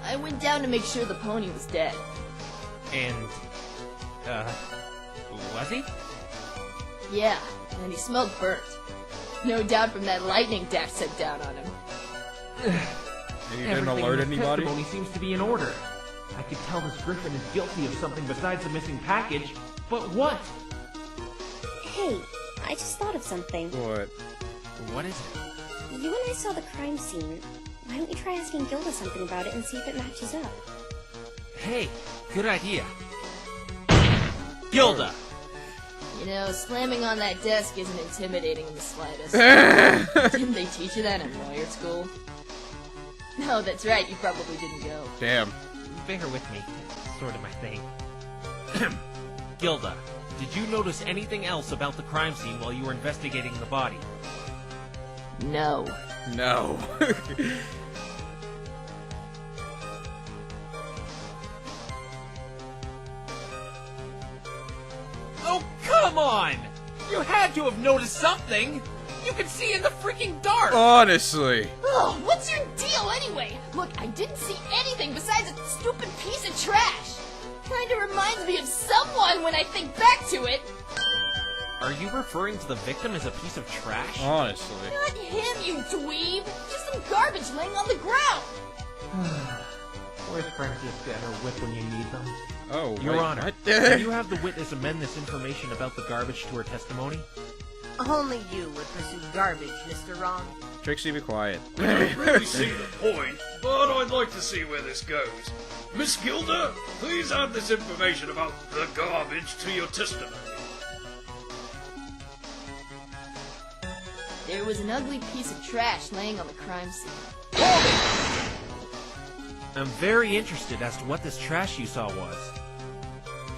I went down to make sure the pony was dead. And, was he? Yeah, and he smelled burnt. No doubt from that lightning Dash sent down on him. And you didn't Everything alert in his anybody? testimony seems to be in order. I could tell this Griffin is guilty of something besides the missing package, but what? Hey, I just thought of something. What? What is it? You and I saw the crime scene. Why don't you try asking Gilda something about it and see if it matches up? Hey, good idea. Gilda! You know, slamming on that desk isn't intimidating in the slightest. Didn't they teach you that in lawyer school? No, that's right, you probably didn't go. Damn. Bear with me. It's sort of my thing. Gilda, did you notice anything else about the crime scene while you were investigating the body? No. No. Oh, come on! You had to have noticed something! You can see in the freaking dark! Honestly. Oh, what's your deal anyway? Look, I didn't see anything besides a stupid piece of trash. Kinda reminds me of someone when I think back to it. Are you referring to the victim as a piece of trash? Honestly. Not him, you dweeb! Just some garbage laying on the ground! Where's Francisca and her whip when you need them? Oh, Your wait, Honor, what? can you have the witness amend this information about the garbage to her testimony? Only you would pursue garbage, Mr. Wrong. Trixie, be quiet. I don't really see the point, but I'd like to see where this goes. Miss Gilda, please add this information about the garbage to your testimony. There was an ugly piece of trash laying on the crime scene. I'm very interested as to what this trash you saw was.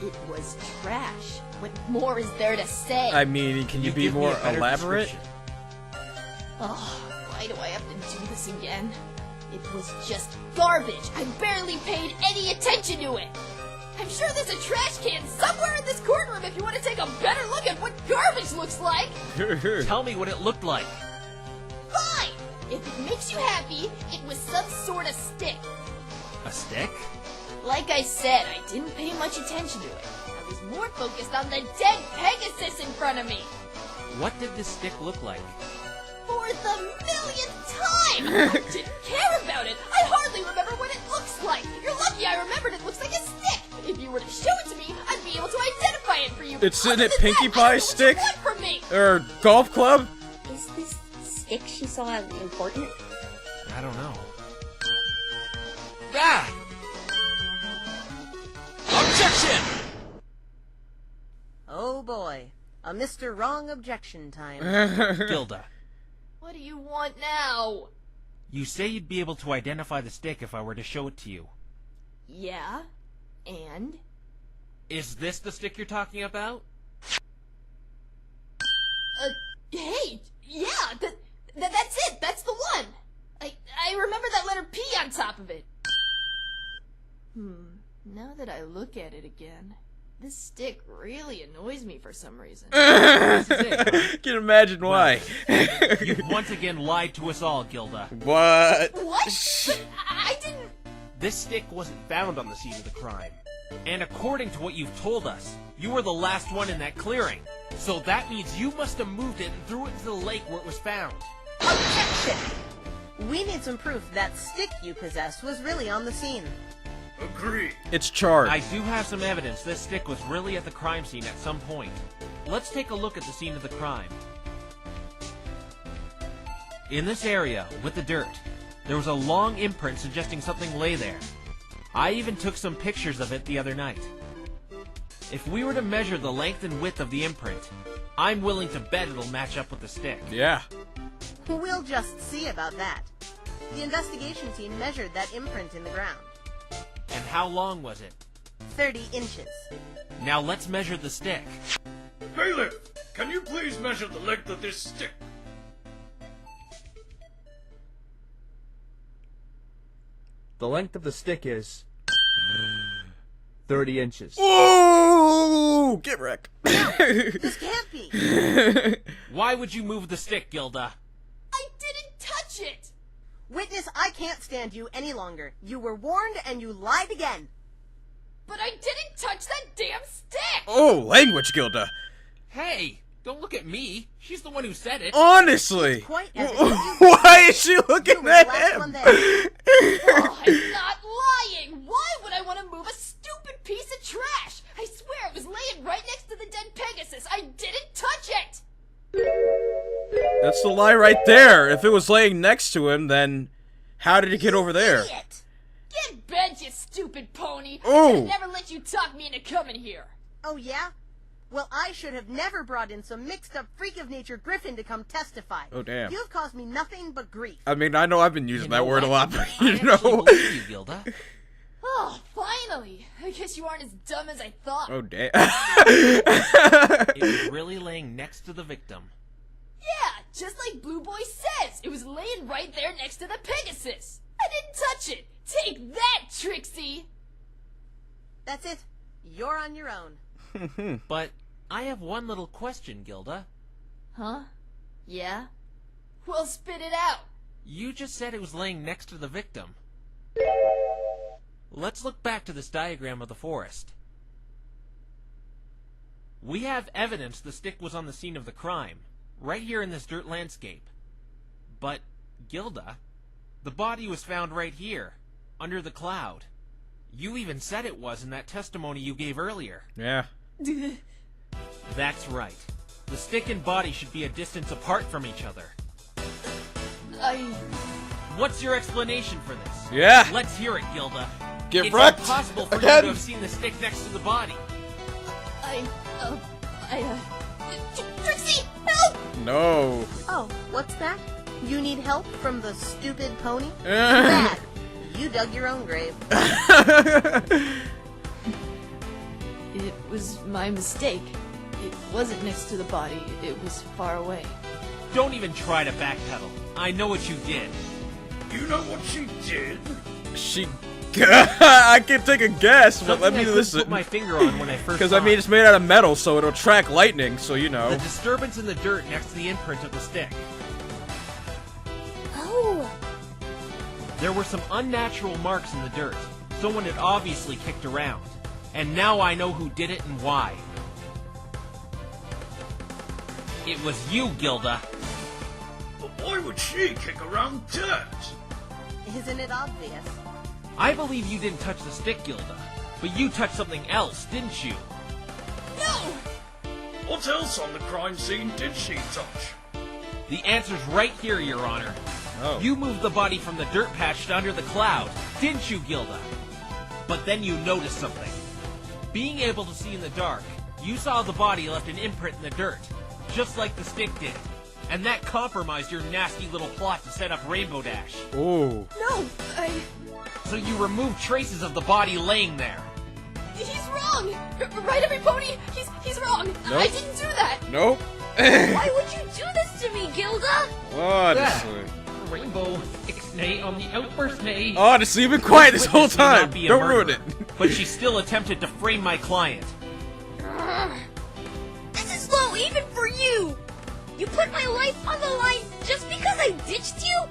It was trash. What more is there to say? I mean, can you be give me more a better elaborate? description. Oh, why do I have to do this again? It was just garbage. I barely paid any attention to it. I'm sure there's a trash can somewhere in this courtroom if you want to take a better look at what garbage looks like. Tell me what it looked like. Fine! If it makes you happy, it was some sort of stick. A stick? Like I said, I didn't pay much attention to it. I was more focused on the dead Pegasus in front of me. What did this stick look like? For the millionth time! I didn't care about it! I hardly remember what it looks like! You're lucky I remembered it looks like a stick! If you were to show it to me, I'd be able to identify it for you! It's in Other it than Pinkie that, Pie I don't know stick? what you want from me! Or golf club? Is this stick she saw important? I don't know. Ah! Objection! Oh boy, a Mr. Wrong objection time. Gilda, What do you want now? you say you'd be able to identify the stick if I were to show it to you. Yeah? And? Is this the stick you're talking about? Hey! Yeah! That's it! That's the one! I remember that letter P on top of it! Now that I look at it again, this stick really annoys me for some reason. This is it, huh? Can you imagine why? You've once again lied to us all, Gilda. What? What? But I didn't... This stick wasn't found on the scene of the crime. And according to what you've told us, you were the last one in that clearing. So that means you must have moved it and threw it into the lake where it was found. Objection! We need some proof that stick you possessed was really on the scene. Agreed. It's charred. I do have some evidence this stick was really at the crime scene at some point. Let's take a look at the scene of the crime. In this area, with the dirt, there was a long imprint suggesting something lay there. I even took some pictures of it the other night. If we were to measure the length and width of the imprint, I'm willing to bet it'll match up with the stick. Yeah. We'll just see about that. The investigation team measured that imprint in the ground. And how long was it? 30 inches. Now let's measure the stick. Bailiff, can you please measure the length of this stick? The length of the stick is 30 inches. Ooh! Get wrecked. This can't be. Why would you move the stick, Gilda? I didn't touch it! Witness, I can't stand you any longer. You were warned and you lied again. But I didn't touch that damn stick! Oh, language, Gilda. Hey, don't look at me. She's the one who said it. Honestly. Quite as if you... Why is she looking You were the at last him? one there. Oh, I'm not lying! Why would I want to move a stupid piece of trash? I swear it was laying right next to the dead Pegasus. I didn't touch it! That's the lie right there. If it was laying next to him, then how did it get over there? Idiot. Get bent, you stupid pony! Oh. I should never let you talk me into coming here. Oh, yeah? Well, I should have never brought in some mixed-up freak-of-nature griffin to come testify. Oh, damn. You've caused me nothing but grief. I mean, I know I've been using that word a lot, but I you actually know. believe you, Gilda. Oh, finally! I guess you aren't as dumb as I thought. Oh, damn. It was really laying next to the victim. Yeah, just like Blue Boy says. It was laying right there next to the Pegasus. I didn't touch it. Take that, Trixie! That's it. You're on your own. But I have one little question, Gilda. Huh? Yeah? Well, spit it out. You just said it was laying next to the victim. Let's look back to this diagram of the forest. We have evidence the stick was on the scene of the crime, right here in this dirt landscape. But, Gilda, the body was found right here, under the cloud. You even said it was in that testimony you gave earlier. Yeah. That's right. The stick and body should be a distance apart from each other. What's your explanation for this? Yeah. Let's hear it, Gilda. Get it's wrecked impossible for again. you to have seen the stick next to the body. Trixie, help! No. Oh, what's that? You need help from the stupid pony? Eh. Bad. You dug your own grave. It was my mistake. It wasn't next to the body. It was far away. Don't even try to backpedal. I know what you did. You know what she did? She. I can take a guess, but Something let me I couldn't listen. put my finger on when I first Because saw I mean, it. it's made out of metal, so it'll track lightning. So you know. The disturbance in the dirt next to the imprint of the stick. Oh, There were some unnatural marks in the dirt. Someone had obviously kicked around. And now I know who did it and why. It was you, Gilda. But why would she kick around dirt? Isn't it obvious? I believe you didn't touch the stick, Gilda. But you touched something else, didn't you? No! What else on the crime scene did she touch? The answer's right here, Your Honor. Oh. You moved the body from the dirt patch to under the cloud, didn't you, Gilda? But then you noticed something. Being able to see in the dark, you saw the body left an imprint in the dirt, just like the stick did. And that compromised your nasty little plot to set up Rainbow Dash. Oh. No! So you removed traces of the body laying there. He's wrong! Right, every pony? He's wrong! Nope. I didn't do that! Nope. Why would you do this to me, Gilda? Honestly. Rainbow, ixnay on the outburst nay. Honestly, you've been quiet this whole Witness may not time. be a Don't ruin murderer, it. But she still attempted to frame my client. This is low even for you! You put my life on the line just because I ditched you?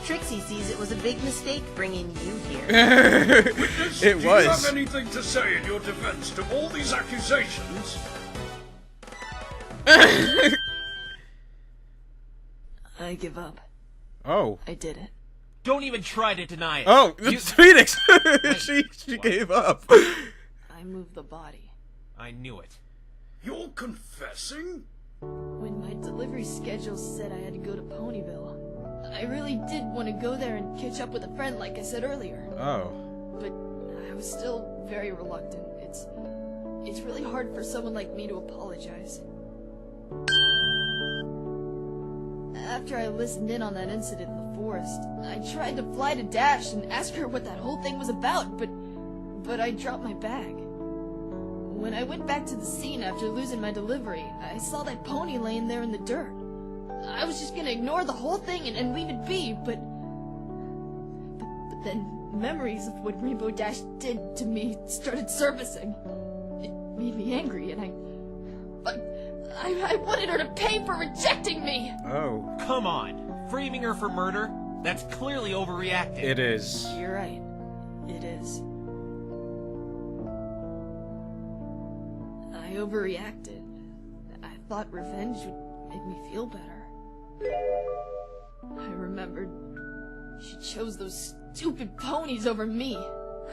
Trixie sees it was a big mistake bringing you here. Witness, It do was. you have anything to say in your defense to all these accusations? I give up. Oh. I did it. Don't even try to deny it. Oh, it's Phoenix! she gave up. I moved the body. I knew it. You're confessing? When my delivery schedule said I had to go to Ponyville, I really did want to go there and catch up with a friend like I said earlier. Oh. But I was still very reluctant. It's really hard for someone like me to apologize. After I listened in on that incident in the forest, I tried to fly to Dash and ask her what that whole thing was about, but I dropped my bag. When I went back to the scene after losing my delivery, I saw that pony laying there in the dirt. I was just gonna ignore the whole thing and leave it be, but then memories of what Rainbow Dash did to me started surfacing. It made me angry, and I wanted her to pay for rejecting me! Oh. Come on. Framing her for murder? That's clearly overreacting. It is. You're right. It is. I overreacted. I thought revenge would make me feel better. I remembered she chose those stupid ponies over me.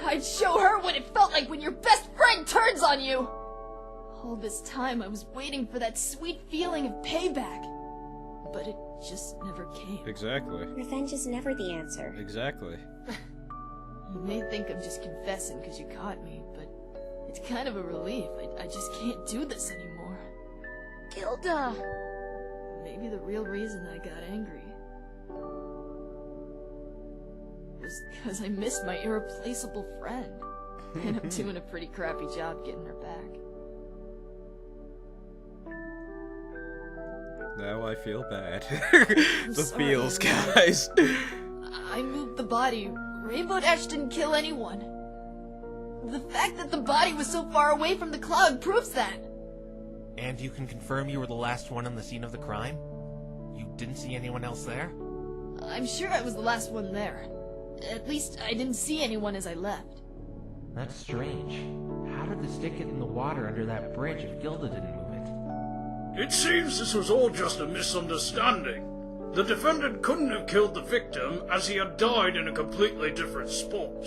I'd show her what it felt like when your best friend turns on you! All this time I was waiting for that sweet feeling of payback. But it just never came. Exactly. Revenge is never the answer. Exactly. You may think I'm just confessing because you caught me, but it's kind of a relief. I just can't do this anymore. Gilda! Maybe the real reason I got angry was because I missed my irreplaceable friend. And I'm doing a pretty crappy job getting her back. Now I feel bad. I'm The sorry, feels, Lily. guys. I moved the body. Rainbow Dash didn't kill anyone. The fact that the body was so far away from the cloud proves that. And you can confirm you were the last one on the scene of the crime? You didn't see anyone else there? I'm sure I was the last one there. At least I didn't see anyone as I left. That's strange. How did the stick get in the water under that bridge if Gilda didn't move it? It seems this was all just a misunderstanding. The defendant couldn't have killed the victim as he had died in a completely different spot.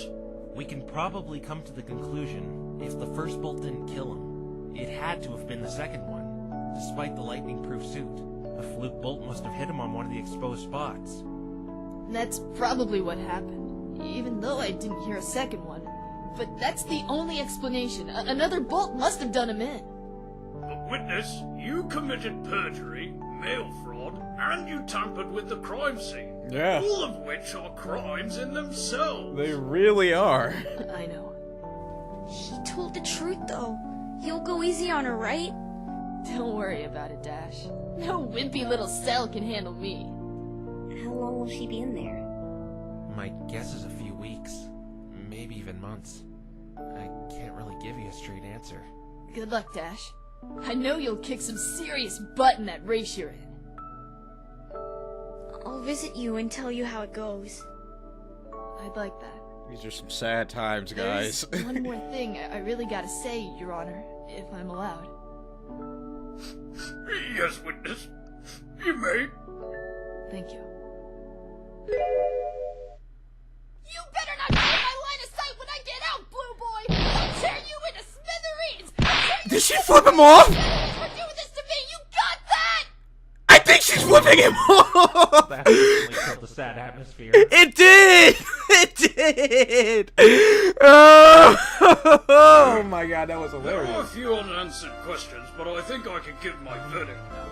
We can probably come to the conclusion, if the first bolt didn't kill him, it had to have been the second one, despite the lightning-proof suit. A fluke bolt must have hit him on one of the exposed spots. That's probably what happened, even though I didn't hear a second one. But that's the only explanation. Another bolt must have done him in. But witness, you committed perjury, mail fraud, and you tampered with the crime scene. Yeah. All of which are crimes in themselves. They really are. I know. He told the truth, though. You'll go easy on her, right? Don't worry about it, Dash. No wimpy little cell can handle me. How long will she be in there? My guess is a few weeks, maybe even months. I can't really give you a straight answer. Good luck, Dash. I know you'll kick some serious butt in that race you're in. I'll visit you and tell you how it goes. I'd like that. These are some sad times, guys. There's one more thing I really gotta say, Your Honor, if I'm allowed. Yes, witness. You may. Thank you. You better not get in my line of sight when I get out, Blue Boy! I'll tear you into smithereens! Did she flip him off? For doing this to me, you got that? I think she's flipping him off! That really killed the sad atmosphere. It did! It did! Oh my god, that was There are a hilarious. few unanswered questions, but I think I can give my verdict now.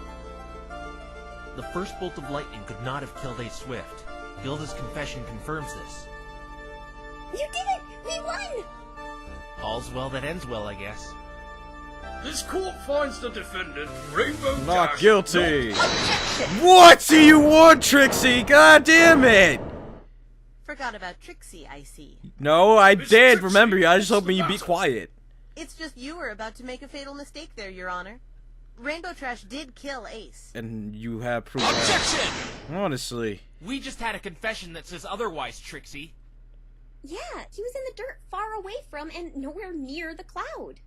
The first bolt of lightning could not have killed Ace Swift. Gilda's confession confirms this. You did it! We won! All's well that ends well, I guess. This court finds the defendant, Rainbow Not Dash, guilty. What do you want, Trixie? God damn it! Forgot about Trixie, I see. No, I Miss did. Trixie, Remember, I was just what's hoping the you'd be matter? quiet. It's just you were about to make a fatal mistake there, Your Honor. Rainbow Trash did kill Ace. And you have proof. Objection! Honestly. We just had a confession that says otherwise, Trixie. Yeah, he was in the dirt far away from and nowhere near the cloud.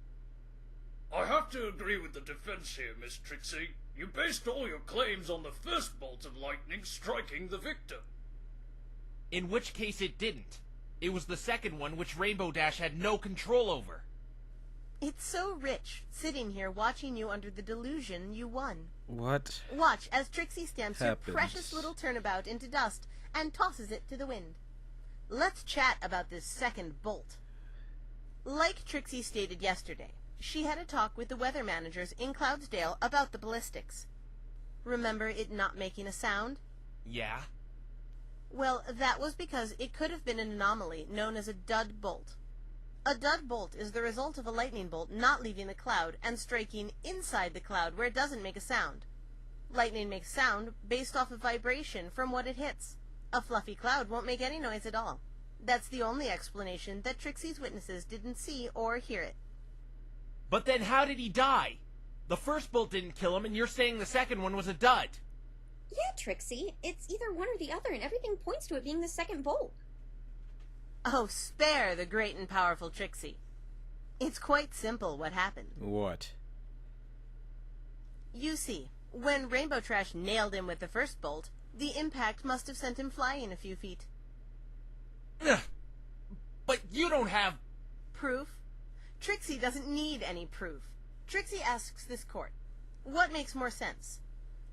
I have to agree with the defense here, Miss Trixie. You based all your claims on the first bolt of lightning striking the victim. In which case it didn't. It was the second one which Rainbow Dash had no control over. It's so rich, sitting here watching you under the delusion you won. What? Watch as Trixie stamps happens? your precious little turnabout into dust and tosses it to the wind. Let's chat about this second bolt. Like Trixie stated yesterday, she had a talk with the weather managers in Cloudsdale about the ballistics. Remember it not making a sound? Yeah? Well, that was because it could have been an anomaly known as a dud bolt. A dud bolt is the result of a lightning bolt not leaving the cloud and striking inside the cloud where it doesn't make a sound. Lightning makes sound based off of vibration from what it hits. A fluffy cloud won't make any noise at all. That's the only explanation that Trixie's witnesses didn't see or hear it. But then how did he die? The first bolt didn't kill him, and you're saying the second one was a dud. Yeah, Trixie, it's either one or the other, and everything points to it being the second bolt. Oh, spare the great and powerful Trixie. It's quite simple what happened. What? You see, when Rainbow Trash nailed him with the first bolt, the impact must have sent him flying a few feet. Ugh. But you don't have... Proof? Trixie doesn't need any proof. Trixie asks this court, what makes more sense?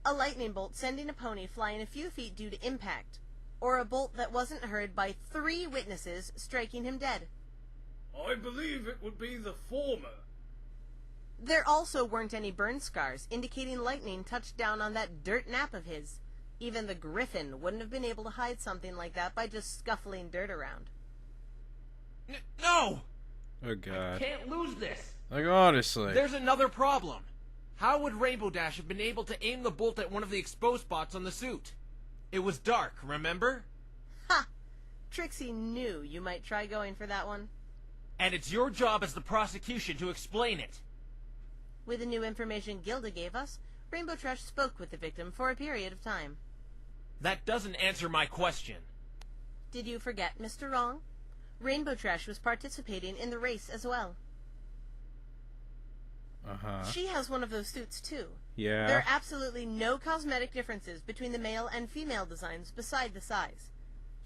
A lightning bolt sending a pony flying a few feet due to impact, or a bolt that wasn't heard by 3 witnesses striking him dead? I believe it would be the former. There also weren't any burn scars, indicating lightning touched down on that dirt nap of his. Even the Griffin wouldn't have been able to hide something like that by just scuffling dirt around. No! Oh god. Can't lose this! Like, honestly. There's another problem. How would Rainbow Dash have been able to aim the bolt at one of the exposed spots on the suit? It was dark, remember? Ha! Trixie knew you might try going for that one. And it's your job as the prosecution to explain it. With the new information Gilda gave us, Rainbow Trash spoke with the victim for a period of time. That doesn't answer my question. Did you forget, Mr. Wrong? Rainbow Trash was participating in the race as well. Uh-huh. She has one of those suits, too. Yeah. There are absolutely no cosmetic differences between the male and female designs beside the size.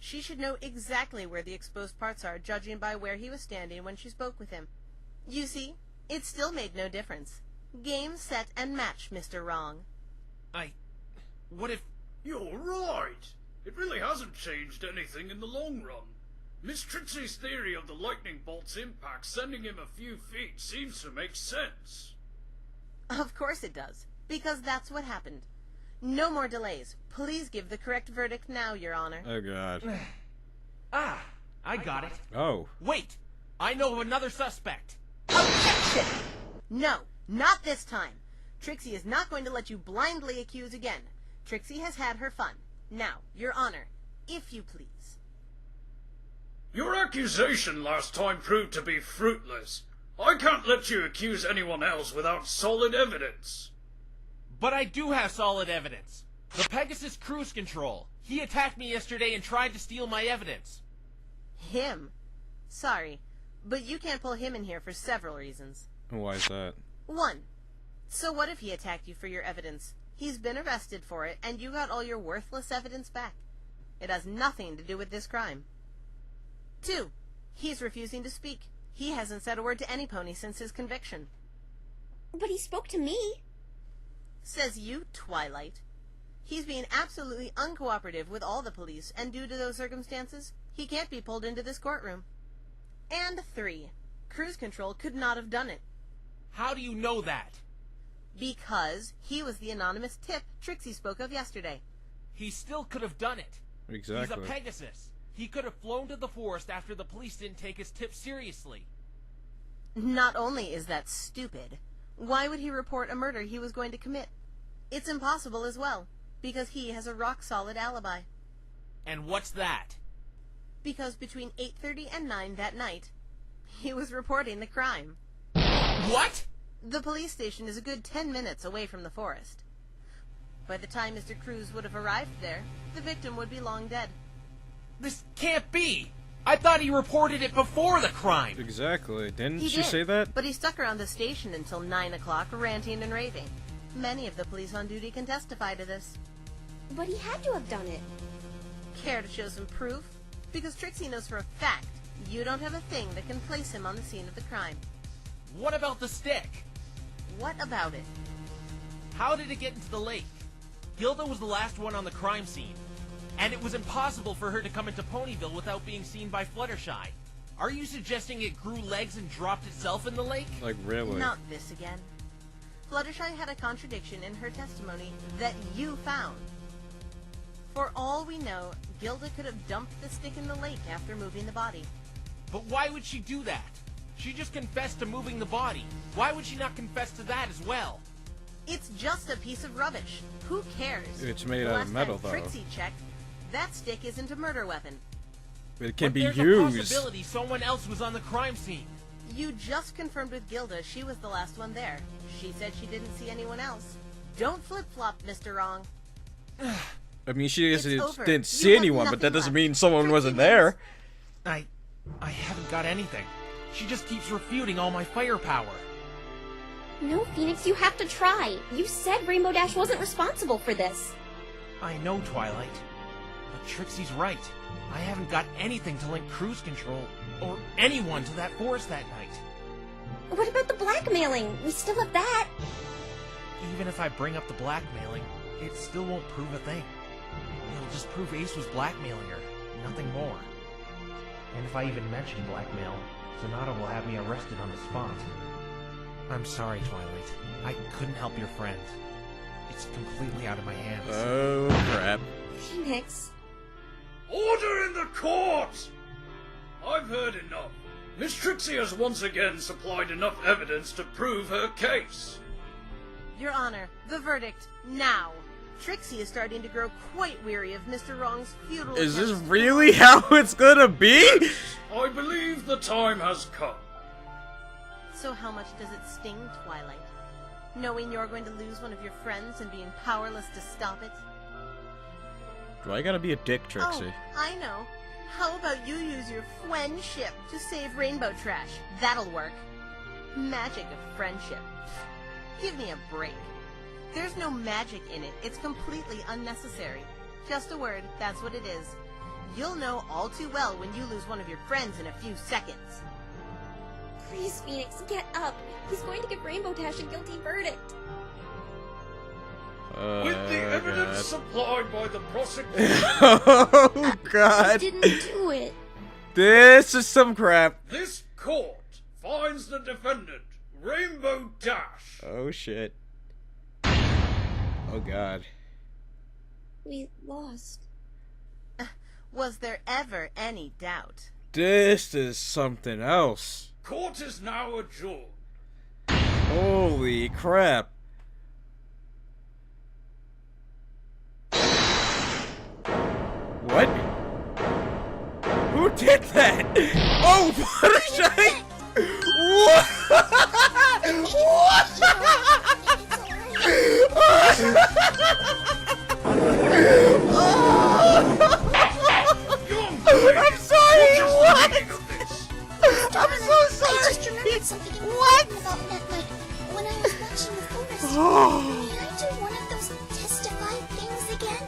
She should know exactly where the exposed parts are, judging by where he was standing when she spoke with him. You see, it still made no difference. Game, set, and match, Mr. Wrong. What if... You're right. It really hasn't changed anything in the long run. Miss Trixie's theory of the lightning bolt's impact sending him a few feet seems to make sense. Of course it does, because that's what happened. No more delays. Please give the correct verdict now, Your Honor. Oh god. I got it. Oh. Wait! I know of another suspect. Objection! No, not this time. Trixie is not going to let you blindly accuse again. Trixie has had her fun. Now, Your Honor, if you please. Your accusation last time proved to be fruitless. I can't let you accuse anyone else without solid evidence. But I do have solid evidence. The Pegasus cruise control. He attacked me yesterday and tried to steal my evidence. Him? Sorry, but you can't pull him in here for several reasons. Why is that? 1. So what if he attacked you for your evidence? He's been arrested for it, and you got all your worthless evidence back. It has nothing to do with this crime. 2. He's refusing to speak. He hasn't said a word to any pony since his conviction. But he spoke to me. Says you, Twilight. He's being absolutely uncooperative with all the police, and due to those circumstances, he can't be pulled into this courtroom. And 3. Cruise control could not have done it. How do you know that? Because he was the anonymous tip Trixie spoke of yesterday. He still could have done it. Exactly. He's a Pegasus. He could have flown to the forest after the police didn't take his tip seriously. Not only is that stupid, why would he report a murder he was going to commit? It's impossible as well, because he has a rock-solid alibi. And what's that? Because between 8:30 and 9 that night, he was reporting the crime. What? The police station is a good 10 minutes away from the forest. By the time Mr. Cruz would have arrived there, the victim would be long dead. This can't be! I thought he reported it before the crime! Exactly. Didn't He she did, say that? but he stuck around the station until 9 o'clock ranting and raving. Many of the police on duty can testify to this. But he had to have done it. Care to show some proof? Because Trixie knows for a fact you don't have a thing that can place him on the scene of the crime. What about the stick? What about it? How did it get into the lake? Gilda was the last one on the crime scene, and it was impossible for her to come into Ponyville without being seen by Fluttershy. Are you suggesting it grew legs and dropped itself in the lake? Like, really? Not this again. Fluttershy had a contradiction in her testimony that you found. For all we know, Gilda could have dumped the stick in the lake after moving the body. But why would she do that? She just confessed to moving the body. Why would she not confess to that as well? It's just a piece of rubbish. Who cares? It's made out of metal, though. Trixie checked, that stick isn't a murder weapon. It can But be there's used. a possibility someone else was on the crime scene. You just confirmed with Gilda she was the last one there. She said she didn't see anyone else. Don't flip-flop, Mr. Wrong. I mean, she It's over. didn't You see have anyone, but nothing that doesn't left. mean someone Trixie wasn't wins. there. I haven't got anything. She just keeps refuting all my firepower. No, Phoenix, you have to try. You said Rainbow Dash wasn't responsible for this. I know, Twilight. But Trixie's right. I haven't got anything to link cruise control or anyone to that forest that night. What about the blackmailing? We still have that. Even if I bring up the blackmailing, it still won't prove a thing. It'll just prove Ace was blackmailing her, nothing more. And if I even mention blackmail, Sonata will have me arrested on the spot. I'm sorry, Twilight. I couldn't help your friend. It's completely out of my hands. Oh, crap. Phoenix. Order in the court! I've heard enough. Miss Trixie has once again supplied enough evidence to prove her case. Your Honor, the verdict, now. Trixie is starting to grow quite weary of Mr. Wrong's futile Is this attempts to really how it's gonna be? I believe the time has come. So how much does it sting, Twilight? Knowing you're going to lose one of your friends and being powerless to stop it? Do I gotta be a dick, Trixie? Oh, I know. How about you use your friendship to save Rainbow Trash? That'll work. Magic of friendship. Give me a break. There's no magic in it. It's completely unnecessary. Just a word, that's what it is. You'll know all too well when you lose one of your friends in a few seconds. Please, Phoenix, get up. He's going to give Rainbow Dash a guilty verdict. With the evidence God. supplied by the prosecution, Oh, I God. didn't do it. This is some crap. this court finds the defendant, Rainbow Dash. Oh, shit. Oh, God. We lost. Was there ever any doubt? This is something else. Court is now adjourned. Holy crap. What? Who did that? Oh, Fluttershy! I'm sorry! What? I'm so I sorry! just remembered something important about that night when I was watching the forest. May I do one of those testify things again?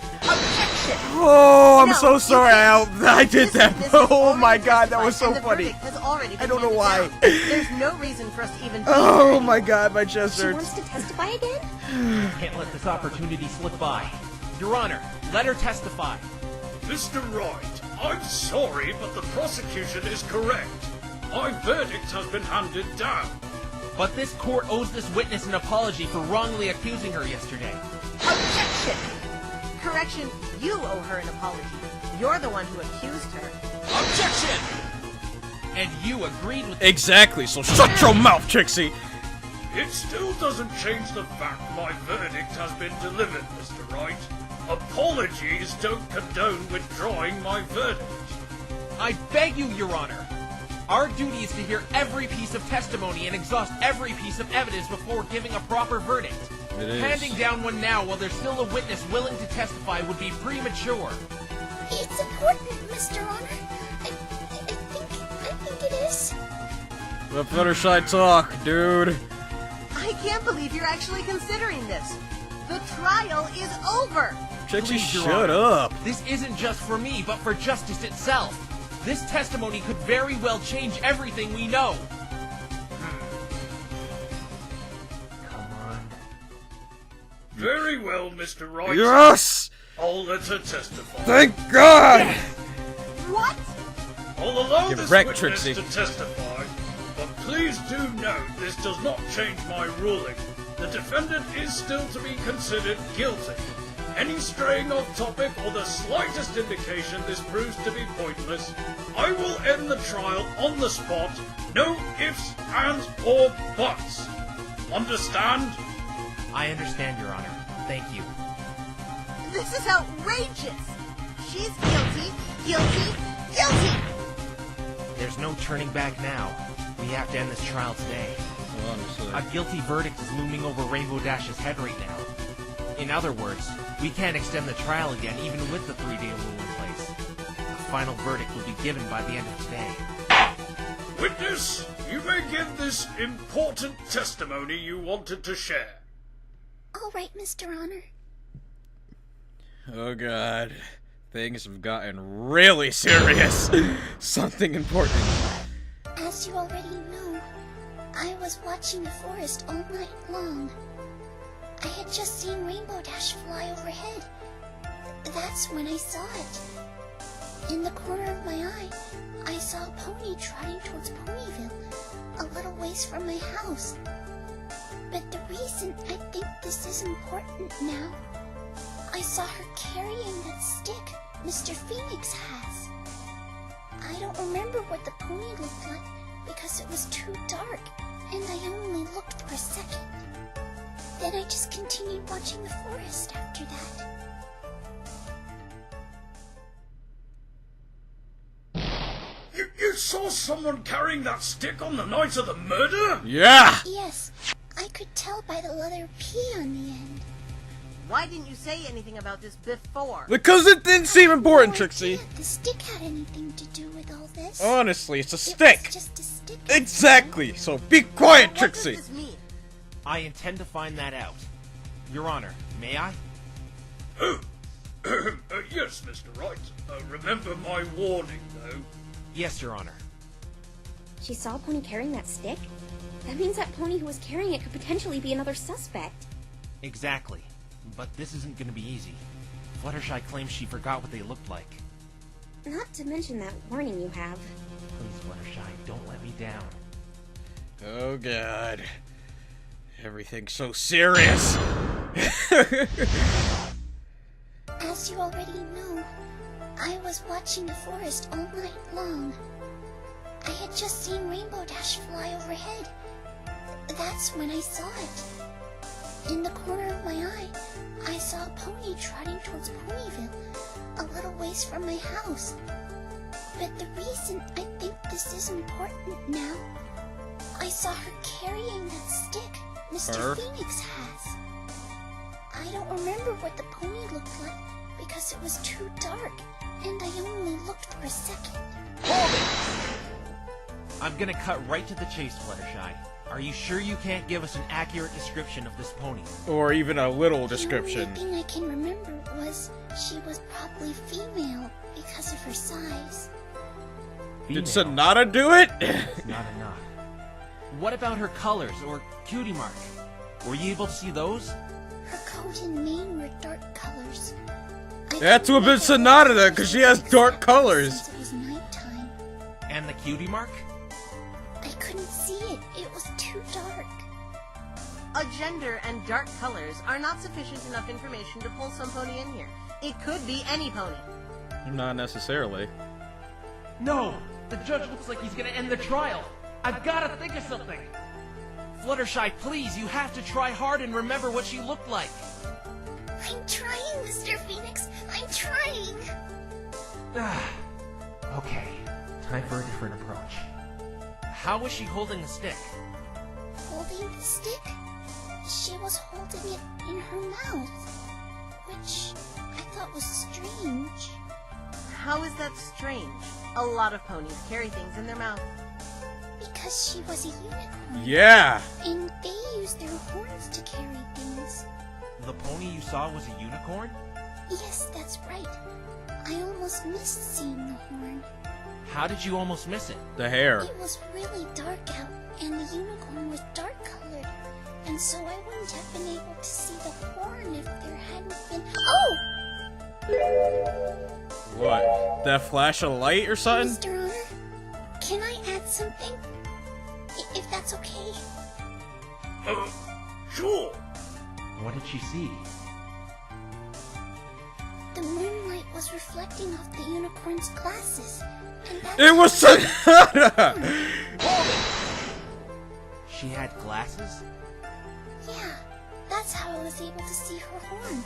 Oh, I'm No, so you sorry can't. I did This that. witness has Oh my already God, that was so testified, and the funny. verdict has already been I don't know handed why. down. There's no reason for us to even be Oh here my anymore. God, my chest She hurts. wants to testify again? Can't let this opportunity slip by. Your Honor, let her testify. Mr. Wright, I'm sorry, but the prosecution is correct. My verdict has been handed down. But this court owes this witness an apology for wrongly accusing her yesterday. Objection! Correction, you owe her an apology. You're the one who accused her. Objection! And you agreed with Exactly, so shut your mouth, Trixie! It still doesn't change the fact my verdict has been delivered, Mr. Wright. Apologies don't condone withdrawing my verdict. I beg you, Your Honor. Our duty is to hear every piece of testimony and exhaust every piece of evidence before giving a proper verdict. It is. Handing down one now while there's still a witness willing to testify would be premature. It's important, Mr. Honor. I think it is. Let Fluttershy talk, dude. I can't believe you're actually considering this. The trial is over. Trixie, Please, Your shut Honor. up. This isn't just for me, but for justice itself. This testimony could very well change everything we know. Come on. Very well, Mr. Wright. Yes! I'll let her testify. Thank God! What? I'll allow Get this wrecked, witness Trixie. to testify, but please do note this does not change my ruling. The defendant is still to be considered guilty. Any straying off topic or the slightest indication this proves to be pointless, I will end the trial on the spot. No ifs, ands, or buts. Understand? I understand, Your Honor. Thank you. This is outrageous. She's guilty, guilty, guilty. There's no turning back now. We have to end this trial today. Honestly. A guilty verdict is looming over Rainbow Dash's head right now. In other words, we can't extend the trial again even with the 3-day rule in place. A final verdict will be given by the end of today. Witness, you may give this important testimony you wanted to share. All right, Mr. Honor. Oh God. Things have gotten really serious. Something important. As you already know, I was watching the forest all night long. I had just seen Rainbow Dash fly overhead. That's when I saw it. In the corner of my eye, I saw a pony trotting towards Ponyville, a little ways from my house. But the reason I think this is important now, I saw her carrying that stick Mr. Phoenix has. I don't remember what the pony looked like because it was too dark, and I only looked for a second. Then I just continued watching the forest after that. You saw someone carrying that stick on the night of the murder? Yeah! Yes, I could tell by the letter P on the end. Why didn't you say anything about this before? Because it didn't seem important, No Trixie. idea the stick had anything to do with all this. Honestly, it's a It stick. was just a stick. Exactly. So be quiet, What Trixie. does this mean? I intend to find that out. Your Honor, may I? Yes, Mr. Wright. Remember my warning, though. Yes, Your Honor. She saw a pony carrying that stick? That means that pony who was carrying it could potentially be another suspect. Exactly. But this isn't going to be easy. Fluttershy claims she forgot what they looked like. Not to mention that warning you have. Please, Fluttershy, don't let me down. Oh God. Everything's so serious. As you already know, I was watching the forest all night long. I had just seen Rainbow Dash fly overhead. That's when I saw it. In the corner of my eye, I saw a pony trotting towards Ponyville, a little ways from my house. But the reason I think this is important now, I saw her carrying that stick Mr. Phoenix has. I don't remember what the pony looked like because it was too dark, and I only looked for a second. Hold it! I'm gonna cut right to the chase, Fluttershy. Are you sure you can't give us an accurate description of this pony? Or even a little description. The only thing I can remember was she was probably female because of her size. Did Sonata do it? It's not enough. What about her colors or cutie mark? Were you able to see those? Her coat and mane were dark colors. That's what been Sonata then, because she has dark colors. Since it was nighttime. And the cutie mark? I couldn't see it. It was too dark. A gender and dark colors are not sufficient enough information to pull some pony in here. It could be any pony. Not necessarily. No! The judge looks like he's gonna end the trial! I've gotta think of something! Fluttershy, please, you have to try hard and remember what she looked like! I'm trying, Mr. Phoenix. I'm trying. Okay, time for a different approach. How was she holding the stick? Holding the stick? She was holding it in her mouth, which I thought was strange. How is that strange? A lot of ponies carry things in their mouth. Because she was a unicorn. Yeah. And they use their horns to carry things. The pony you saw was a unicorn? Yes, that's right. I almost missed seeing the horn. How did you almost miss it? The hair. It was really dark out, and the unicorn was dark colored. And so I wouldn't have been able to see the horn if there hadn't been... Oh! What? That flash of light or something? Mr. Honor, can I add something? If that's okay. Sure. What did she see? The moonlight was reflecting off the unicorn's glasses. And that's It was Sonata! She had glasses? Yeah, that's how I was able to see her horn.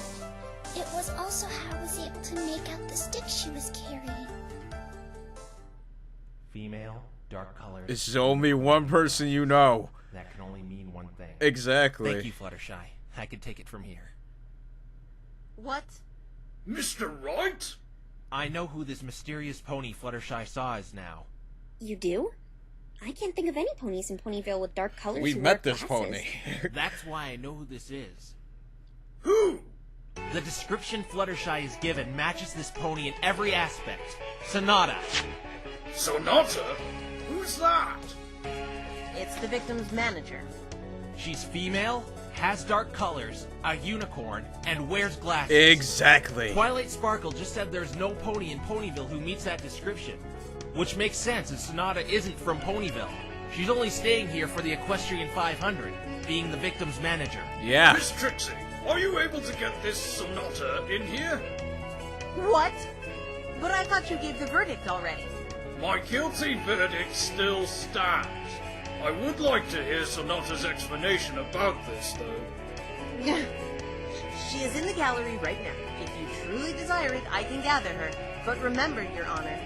It was also how I was able to make out the stick she was carrying. Female, dark colors. It's only one person you know. That can only mean one thing. Exactly. Thank you, Fluttershy. I can take it from here. What? Mr. Wright? I know who this mysterious pony Fluttershy saw is now. You do? I can't think of any ponies in Ponyville with dark colors. We've who met wear this glasses. pony. That's why I know who this is. Who? The description Fluttershy is given matches this pony in every aspect. Sonata. Sonata? Who's that? It's the victim's manager. She's female, has dark colors, a unicorn, and wears glasses. Exactly. Twilight Sparkle just said there's no pony in Ponyville who meets that description. Which makes sense as Sonata isn't from Ponyville. She's only staying here for the Equestrian 500, being the victim's manager. Yeah. Miss Trixie, are you able to get this Sonata in here? What? But I thought you gave the verdict already. My guilty verdict still stands. I would like to hear Sonata's explanation about this, though. She is in the gallery right now. If you truly desire it, I can gather her. But remember, Your Honor,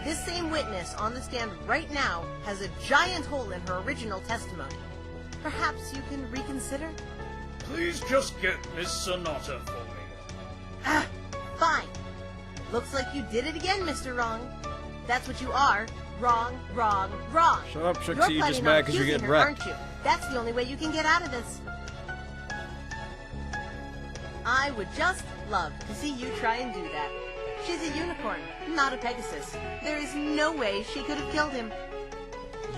this same witness on the stand right now has a giant hole in her original testimony. Perhaps you can reconsider? Please just get Miss Sonata for me. Ah, fine. Looks like you did it again, Mr. Wrong. That's what you are. Wrong, wrong, wrong. Shut up, Trixie. You're You're just planning mad on because you're accusing getting her, wrecked. aren't you? That's the only way you can get out of this. I would just love to see you try and do that. She's a unicorn, not a Pegasus. There is no way she could have killed him.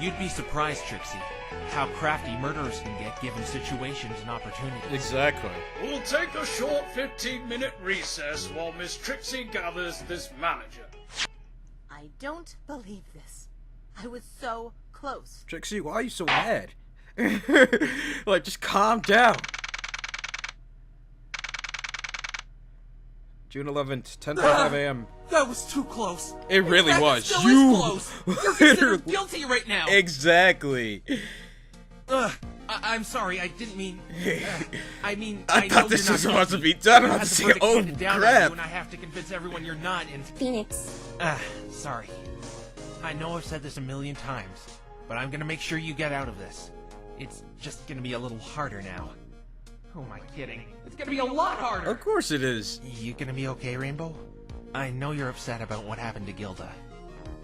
You'd be surprised, Trixie, how crafty murderers can get given situations and opportunities. Exactly. We'll take a short 15-minute recess while Miss Trixie gathers this manager. I don't believe this. I was so close. Trixie, why are you so mad? Like, just calm down. June 11th, 10:05 a.m. That was too close. It really In fact, was. It still You is close. You're considered guilty right now. Exactly. I'm sorry. I didn't mean. I mean, I know thought this you're was not supposed to guilty. be done. You I had was the saying, verdict oh handed down on you, crap. and I have to convince everyone you're not. And Phoenix. sorry. I know I've said this a million times, but I'm gonna make sure you get out of this. It's just gonna be a little harder now. Who am I kidding? It's gonna be a lot harder. Of course it is. You gonna be okay, Rainbow? I know you're upset about what happened to Gilda,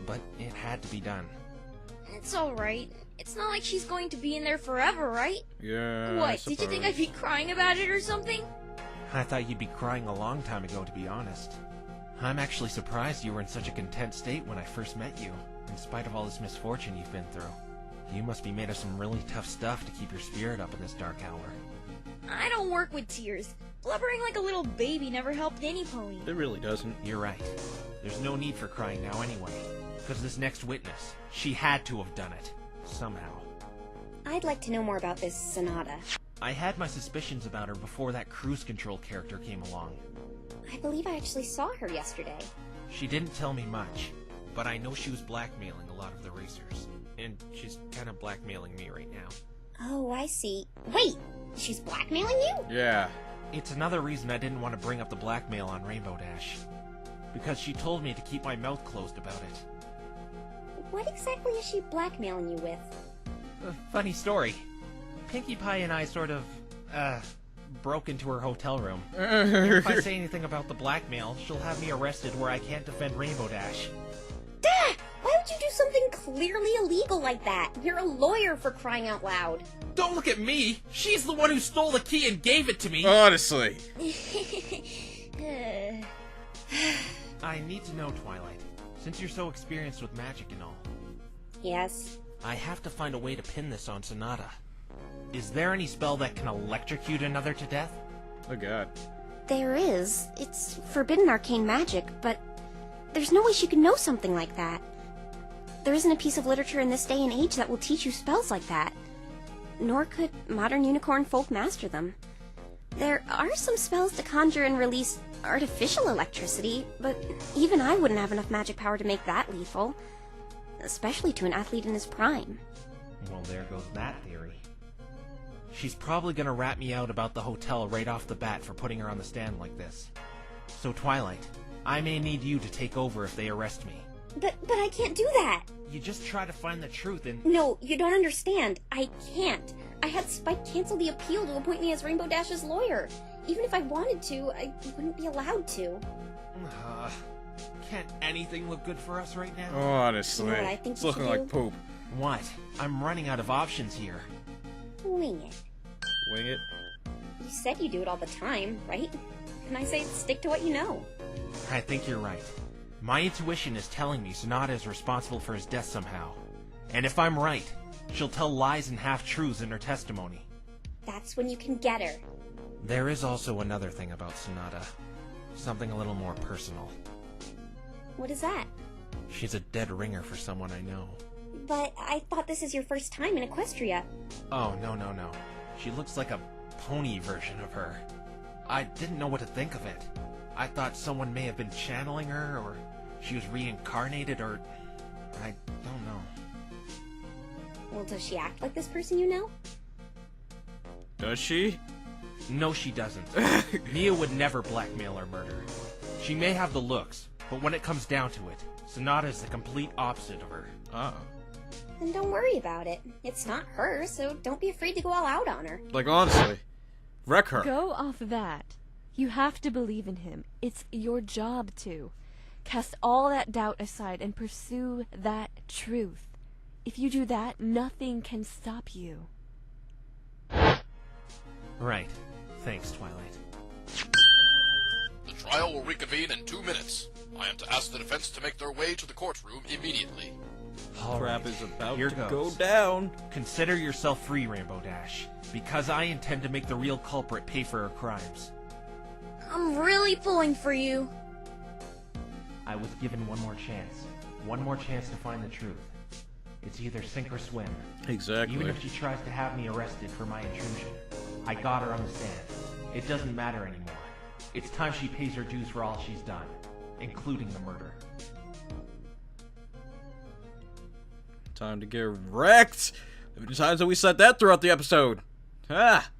but it had to be done. It's alright. It's not like she's going to be in there forever, right? Yeah. What, did you think I'd be crying about it or something? I thought you'd be crying a long time ago, to be honest. I'm actually surprised you were in such a content state when I first met you, in spite of all this misfortune you've been through. You must be made of some really tough stuff to keep your spirit up in this dark hour. I don't work with tears. Blubbering like a little baby never helped any pony. It really doesn't. You're right. There's no need for crying now anyway. Because this next witness, she had to have done it. Somehow. I'd like to know more about this Sonata. I had my suspicions about her before that cruise control character came along. I believe I actually saw her yesterday. She didn't tell me much, but I know she was blackmailing a lot of the racers. And she's kind of blackmailing me right now. Oh, I see. Wait! She's blackmailing you? Yeah. It's another reason I didn't want to bring up the blackmail on Rainbow Dash. Because she told me to keep my mouth closed about it. What exactly is she blackmailing you with? Funny story. Pinkie Pie and I sort of, broke into her hotel room. If I say anything about the blackmail, she'll have me arrested where I can't defend Rainbow Dash. Dad! Why would you do something clearly illegal like that? You're a lawyer, for crying out loud. Don't look at me! She's the one who stole the key and gave it to me! Honestly. I need to know, Twilight, since you're so experienced with magic and all. Yes? I have to find a way to pin this on Sonata. Is there any spell that can electrocute another to death? Oh god. There is. It's forbidden arcane magic, but there's no way she could know something like that. There isn't a piece of literature in this day and age that will teach you spells like that. Nor could modern unicorn folk master them. There are some spells to conjure and release artificial electricity, but even I wouldn't have enough magic power to make that lethal. Especially to an athlete in his prime. Well, there goes that theory. She's probably gonna rat me out about the hotel right off the bat for putting her on the stand like this. So, Twilight, I may need you to take over if they arrest me. But I can't do that! You just try to find the truth and... No, you don't understand. I can't. I had Spike cancel the appeal to appoint me as Rainbow Dash's lawyer. Even if I wanted to, I wouldn't be allowed to. Can't anything look good for us right now? Honestly. You know what I think it's you looking should like do? poop. What? I'm running out of options here. Wing it. Wing it? You said you do it all the time, right? And I say stick to what you know. I think you're right. My intuition is telling me Sonata is responsible for his death somehow. And if I'm right, she'll tell lies and half-truths in her testimony. That's when you can get her. There is also another thing about Sonata. Something a little more personal. What is that? She's a dead ringer for someone I know. But I thought this is your first time in Equestria. Oh, no. She looks like a pony version of her. I didn't know what to think of it. I thought someone may have been channeling her, or she was reincarnated, or... I don't know. Well, does she act like this person you know? Does she? No, she doesn't. Mia would never blackmail or murder. She may have the looks, but when it comes down to it, Sonata is the complete opposite of her. Uh-oh. Then don't worry about it. It's not her, so don't be afraid to go all out on her. Like, honestly. Wreck her. Go off that. You have to believe in him. It's your job to. Cast all that doubt aside and pursue that truth. If you do that, nothing can stop you. Right. Thanks, Twilight. The trial will reconvene in 2 minutes. I am to ask the defense to make their way to the courtroom immediately. Crap is about Here to goes. go down. Consider yourself free, Rainbow Dash, because I intend to make the real culprit pay for her crimes. I'm really pulling for you. I was given one more chance. One more chance to find the truth. It's either sink or swim. Exactly. Even if she tries to have me arrested for my intrusion, I got her on the stand. It doesn't matter anymore. It's time she pays her dues for all she's done, including the murder. Time to get wrecked. How many times have we said that throughout the episode? Ah.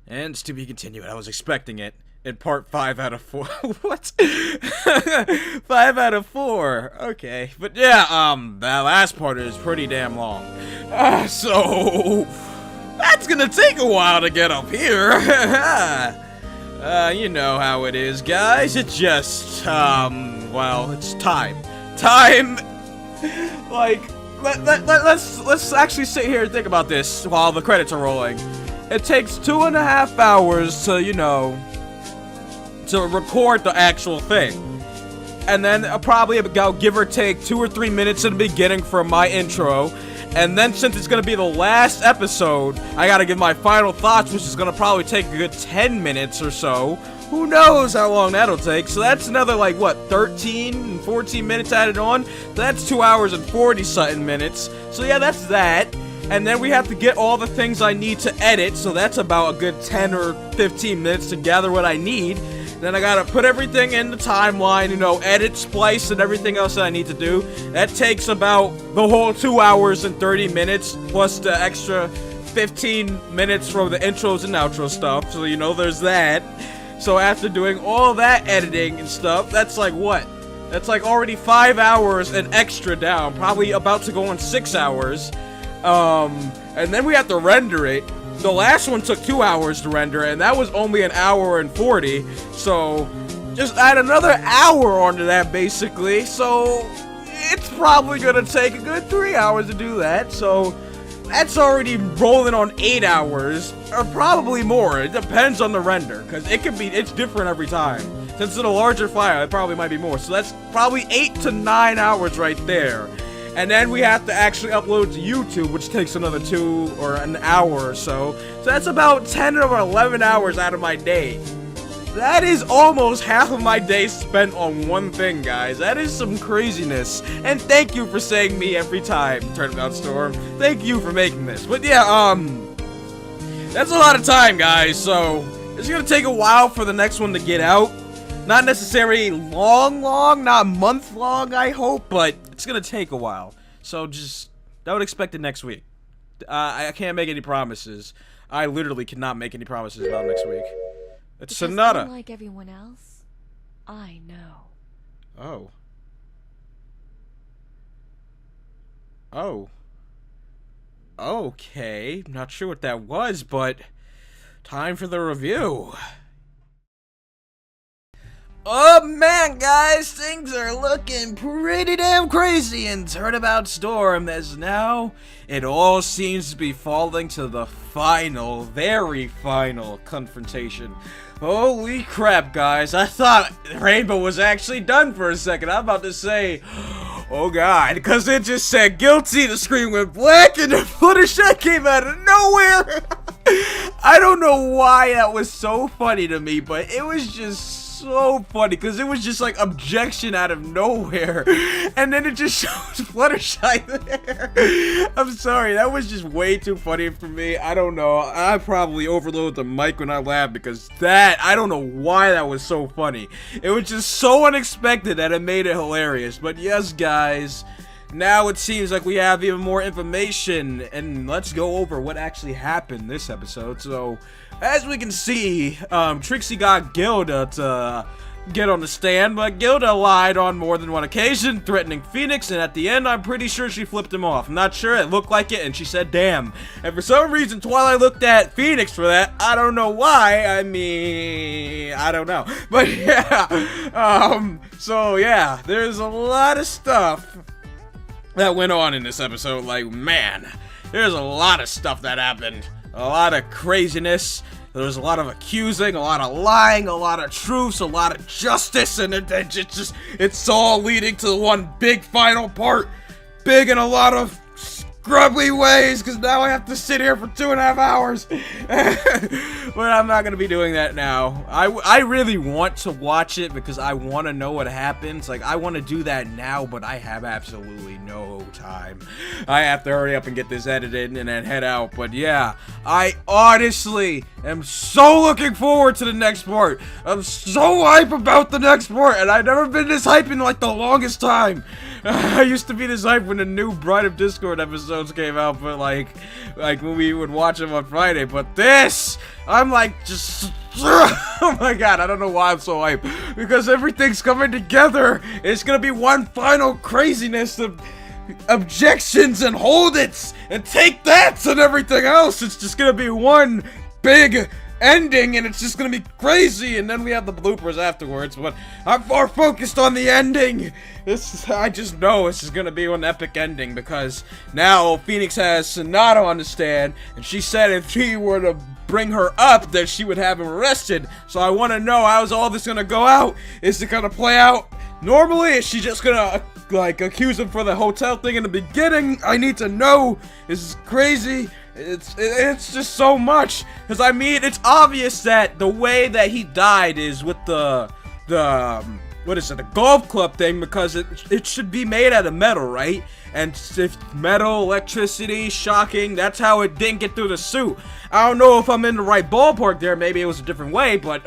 And it's to be continued. I was expecting it in part 5 out of 4. What? 5 out of 4. Okay. But yeah, that last part is pretty damn long. So that's gonna take a while to get up here. You know how it is, guys. It just, well, it's time. Like, let's actually sit here and think about this while the credits are rolling. It takes 2.5 hours to, you know, to record the actual thing. And then probably about, give or take, 2 or 3 minutes in the beginning for my intro. And then since it's gonna be the last episode, I gotta give my final thoughts, which is gonna probably take a good 10 minutes or so. Who knows how long that'll take? So that's another, like, what, 13, 14 minutes added on? That's 2 hours and 40-something minutes. So yeah, that's that. And then we have to get all the things I need to edit, so that's about a good 10 or 15 minutes to gather what I need. Then I gotta put everything in the timeline, you know, edit, splice, and everything else that I need to do. That takes about the whole 2 hours and 30 minutes, plus the extra 15 minutes from the intros and outro stuff. So, you know, there's that. So after doing all that editing and stuff, that's like what? That's like already 5 hours and extra down, probably about to go on 6 hours. And then we have to render it. The last one took 2 hours to render, and that was only an hour and 40. So just add another hour onto that, basically. So it's probably gonna take a good 3 hours to do that. So that's already rolling on 8 hours, or probably more. It depends on the render, because it's different every time. Since it's a larger file, it probably might be more. So that's probably 8 to 9 hours right there. And then we have to actually upload to YouTube, which takes another 2 or an hour or so. So that's about 10 or 11 hours out of my day. That is almost half of my day spent on one thing, guys. That is some craziness. And thank you for saying me every time, Turnabout Storm. Thank you for making this. But yeah, that's a lot of time, guys. So it's gonna take a while for the next one to get out. Not necessarily long, not month-long, I hope, but it's gonna take a while. So just, don't expect it next week. I can't make any promises. I literally cannot make any promises about next week. It's Sonata. Unlike everyone else, I know. Oh. Oh. Okay, not sure what that was, but time for the review. Oh man, guys, things are looking pretty damn crazy in Turnabout Storm, as now it all seems to be falling to the final, very final confrontation. Holy crap, guys, I thought Rainbow was actually done for a second. I'm about to say, oh god, because it just said guilty, the screen went black, and the Fluttershy came out of nowhere. I don't know why that was so funny to me, but it was just so funny, because it was just like objection out of nowhere, and then it just shows Fluttershy there. I'm sorry, that was just way too funny for me. I don't know, I probably overloaded the mic when I laughed, because I don't know why that was so funny. It was just so unexpected that it made it hilarious. But yes, guys, now it seems like we have even more information, and let's go over what actually happened this episode. So, as we can see, Trixie got Gilda to get on the stand, but Gilda lied on more than one occasion, threatening Phoenix, and at the end, I'm pretty sure she flipped him off. I'm not sure, it looked like it, and she said, damn. And for some reason, Twilight looked at Phoenix for that. I don't know why, I mean, I don't know. But yeah, so yeah, there's a lot of stuff that went on in this episode. Like, man, there's a lot of stuff that happened. A lot of craziness. There was a lot of accusing, a lot of lying, a lot of truths, a lot of justice, and it's all leading to one big final part. Big in a lot of scrubby ways, because now I have to sit here for 2.5 hours. But I'm not going to be doing that now. I really want to watch it because I want to know what happens. Like, I want to do that now, but I have absolutely no time. I have to hurry up and get this edited and then head out. But yeah, I honestly am so looking forward to the next part. I'm so hype about the next part, and I've never been this hype in like the longest time. I used to be this hype when the new Bride of Discord episodes came out, but like when we would watch them on Friday. But this, I'm like just, oh my god, I don't know why I'm so hype, because everything's coming together. It's gonna be one final craziness of objections and hold it and take that and everything else. It's just gonna be one big ending, and it's just gonna be crazy, and then we have the bloopers afterwards. But I'm more focused on the ending. I just know this is gonna be an epic ending, because now Phoenix has Sonata on the stand, and she said if he were to bring her up that she would have him arrested. So I want to know, how's all this gonna go out? Is it gonna play out normally? Is she just gonna like accuse him for the hotel thing in the beginning? I need to know. This is crazy. It's just so much, because I mean, it's obvious that the way that he died is with the what is it, the golf club thing, because it should be made out of metal, right? And if metal, electricity, shocking, that's how it didn't get through the suit. I don't know if I'm in the right ballpark there, maybe it was a different way, but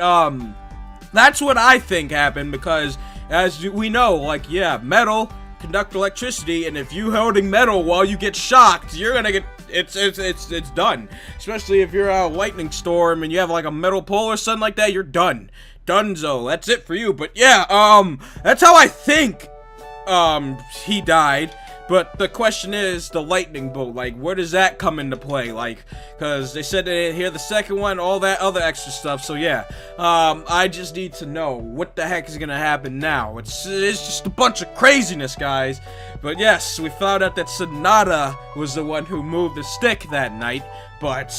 that's what I think happened, because as we know, like, yeah, metal conduct electricity, and if you holding metal while you get shocked, you're gonna get, it's done. Especially if you're a lightning storm and you have like a metal pole or something like that, you're done. Dunzo. That's it for you. But yeah, that's how I think, he died. But the question is, the lightning bolt, like, where does that come into play? Like, because they said they didn't hear the second one, all that other extra stuff, so yeah. I just need to know what the heck is gonna happen now. It's just a bunch of craziness, guys. But yes, we found out that Sonata was the one who moved the stick that night, but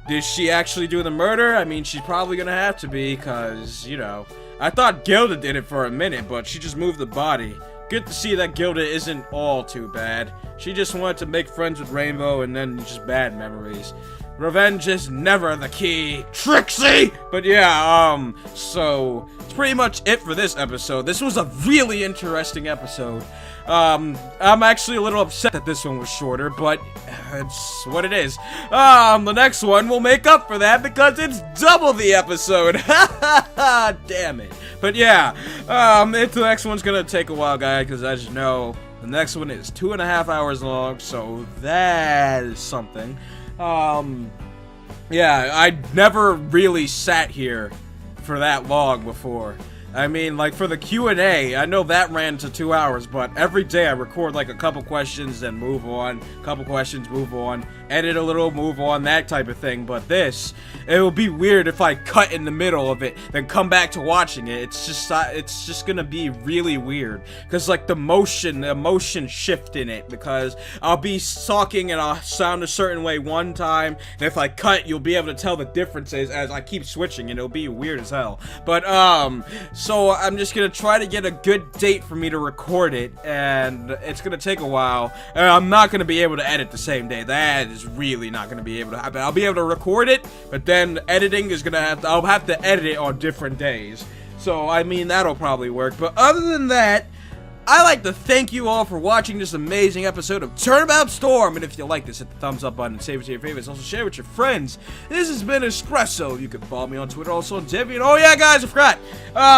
did she actually do the murder? I mean, she's probably gonna have to be, because, you know, I thought Gilda did it for a minute, but she just moved the body. Good to see that Gilda isn't all too bad. She just wanted to make friends with Rainbow and then just bad memories. Revenge is never the key, Trixie! But yeah, so it's pretty much it for this episode. This was a really interesting episode. I'm actually a little upset that this one was shorter, but it's what it is. The next one will make up for that because it's double the episode. Damn it. But yeah, the next one's gonna take a while, guys, because as you know, the next one is 2.5 hours long, so that is something. Yeah, I never really sat here for that long before. I mean, like, for the Q&A, I know that ran to 2 hours, but every day I record, like, a couple questions, then move on, couple questions, move on, edit a little, move on, that type of thing. But this, it would be weird if I cut in the middle of it, then come back to watching it. It's just gonna be really weird, because, like, the emotion shift in it, because I'll be talking and I'll sound a certain way one time, and if I cut, you'll be able to tell the differences as I keep switching, and it'll be weird as hell. But, so I'm just gonna try to get a good date for me to record it, and it's gonna take a while. I'm not gonna be able to edit the same day. That is really not gonna be able to happen. I'll be able to record it, but then editing is gonna I'll have to edit it on different days. So, I mean, that'll probably work. But other than that, I'd like to thank you all for watching this amazing episode of Turnabout Storm. And if you like this, hit the thumbs up button and save it to your favorites. Also, share it with your friends. This has been Espresso. You can follow me on Twitter, also on Debian. Oh, yeah, guys, I forgot.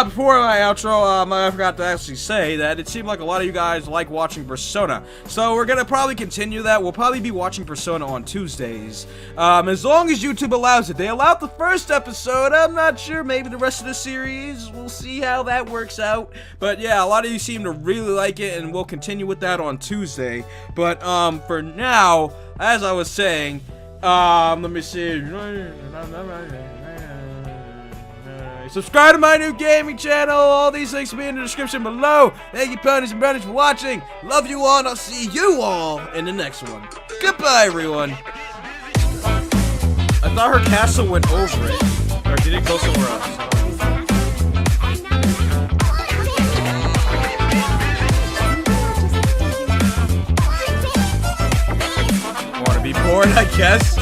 Before my outro, I forgot to actually say that it seemed like a lot of you guys like watching Persona. So we're going to probably continue that. We'll probably be watching Persona on Tuesdays. As long as YouTube allows it. They allowed the first episode. I'm not sure. Maybe the rest of the series. We'll see how that works out. But, yeah, a lot of you seem to really like it, and we'll continue with that on Tuesday. But for now, as I was saying, let me see. Subscribe to my new gaming channel. All these links will be in the description below. Thank you, ponies and brownies, for watching. Love you all, and I'll see you all in the next one. Goodbye, everyone. I thought her castle went over it, or did it go somewhere else? Be bored, I guess.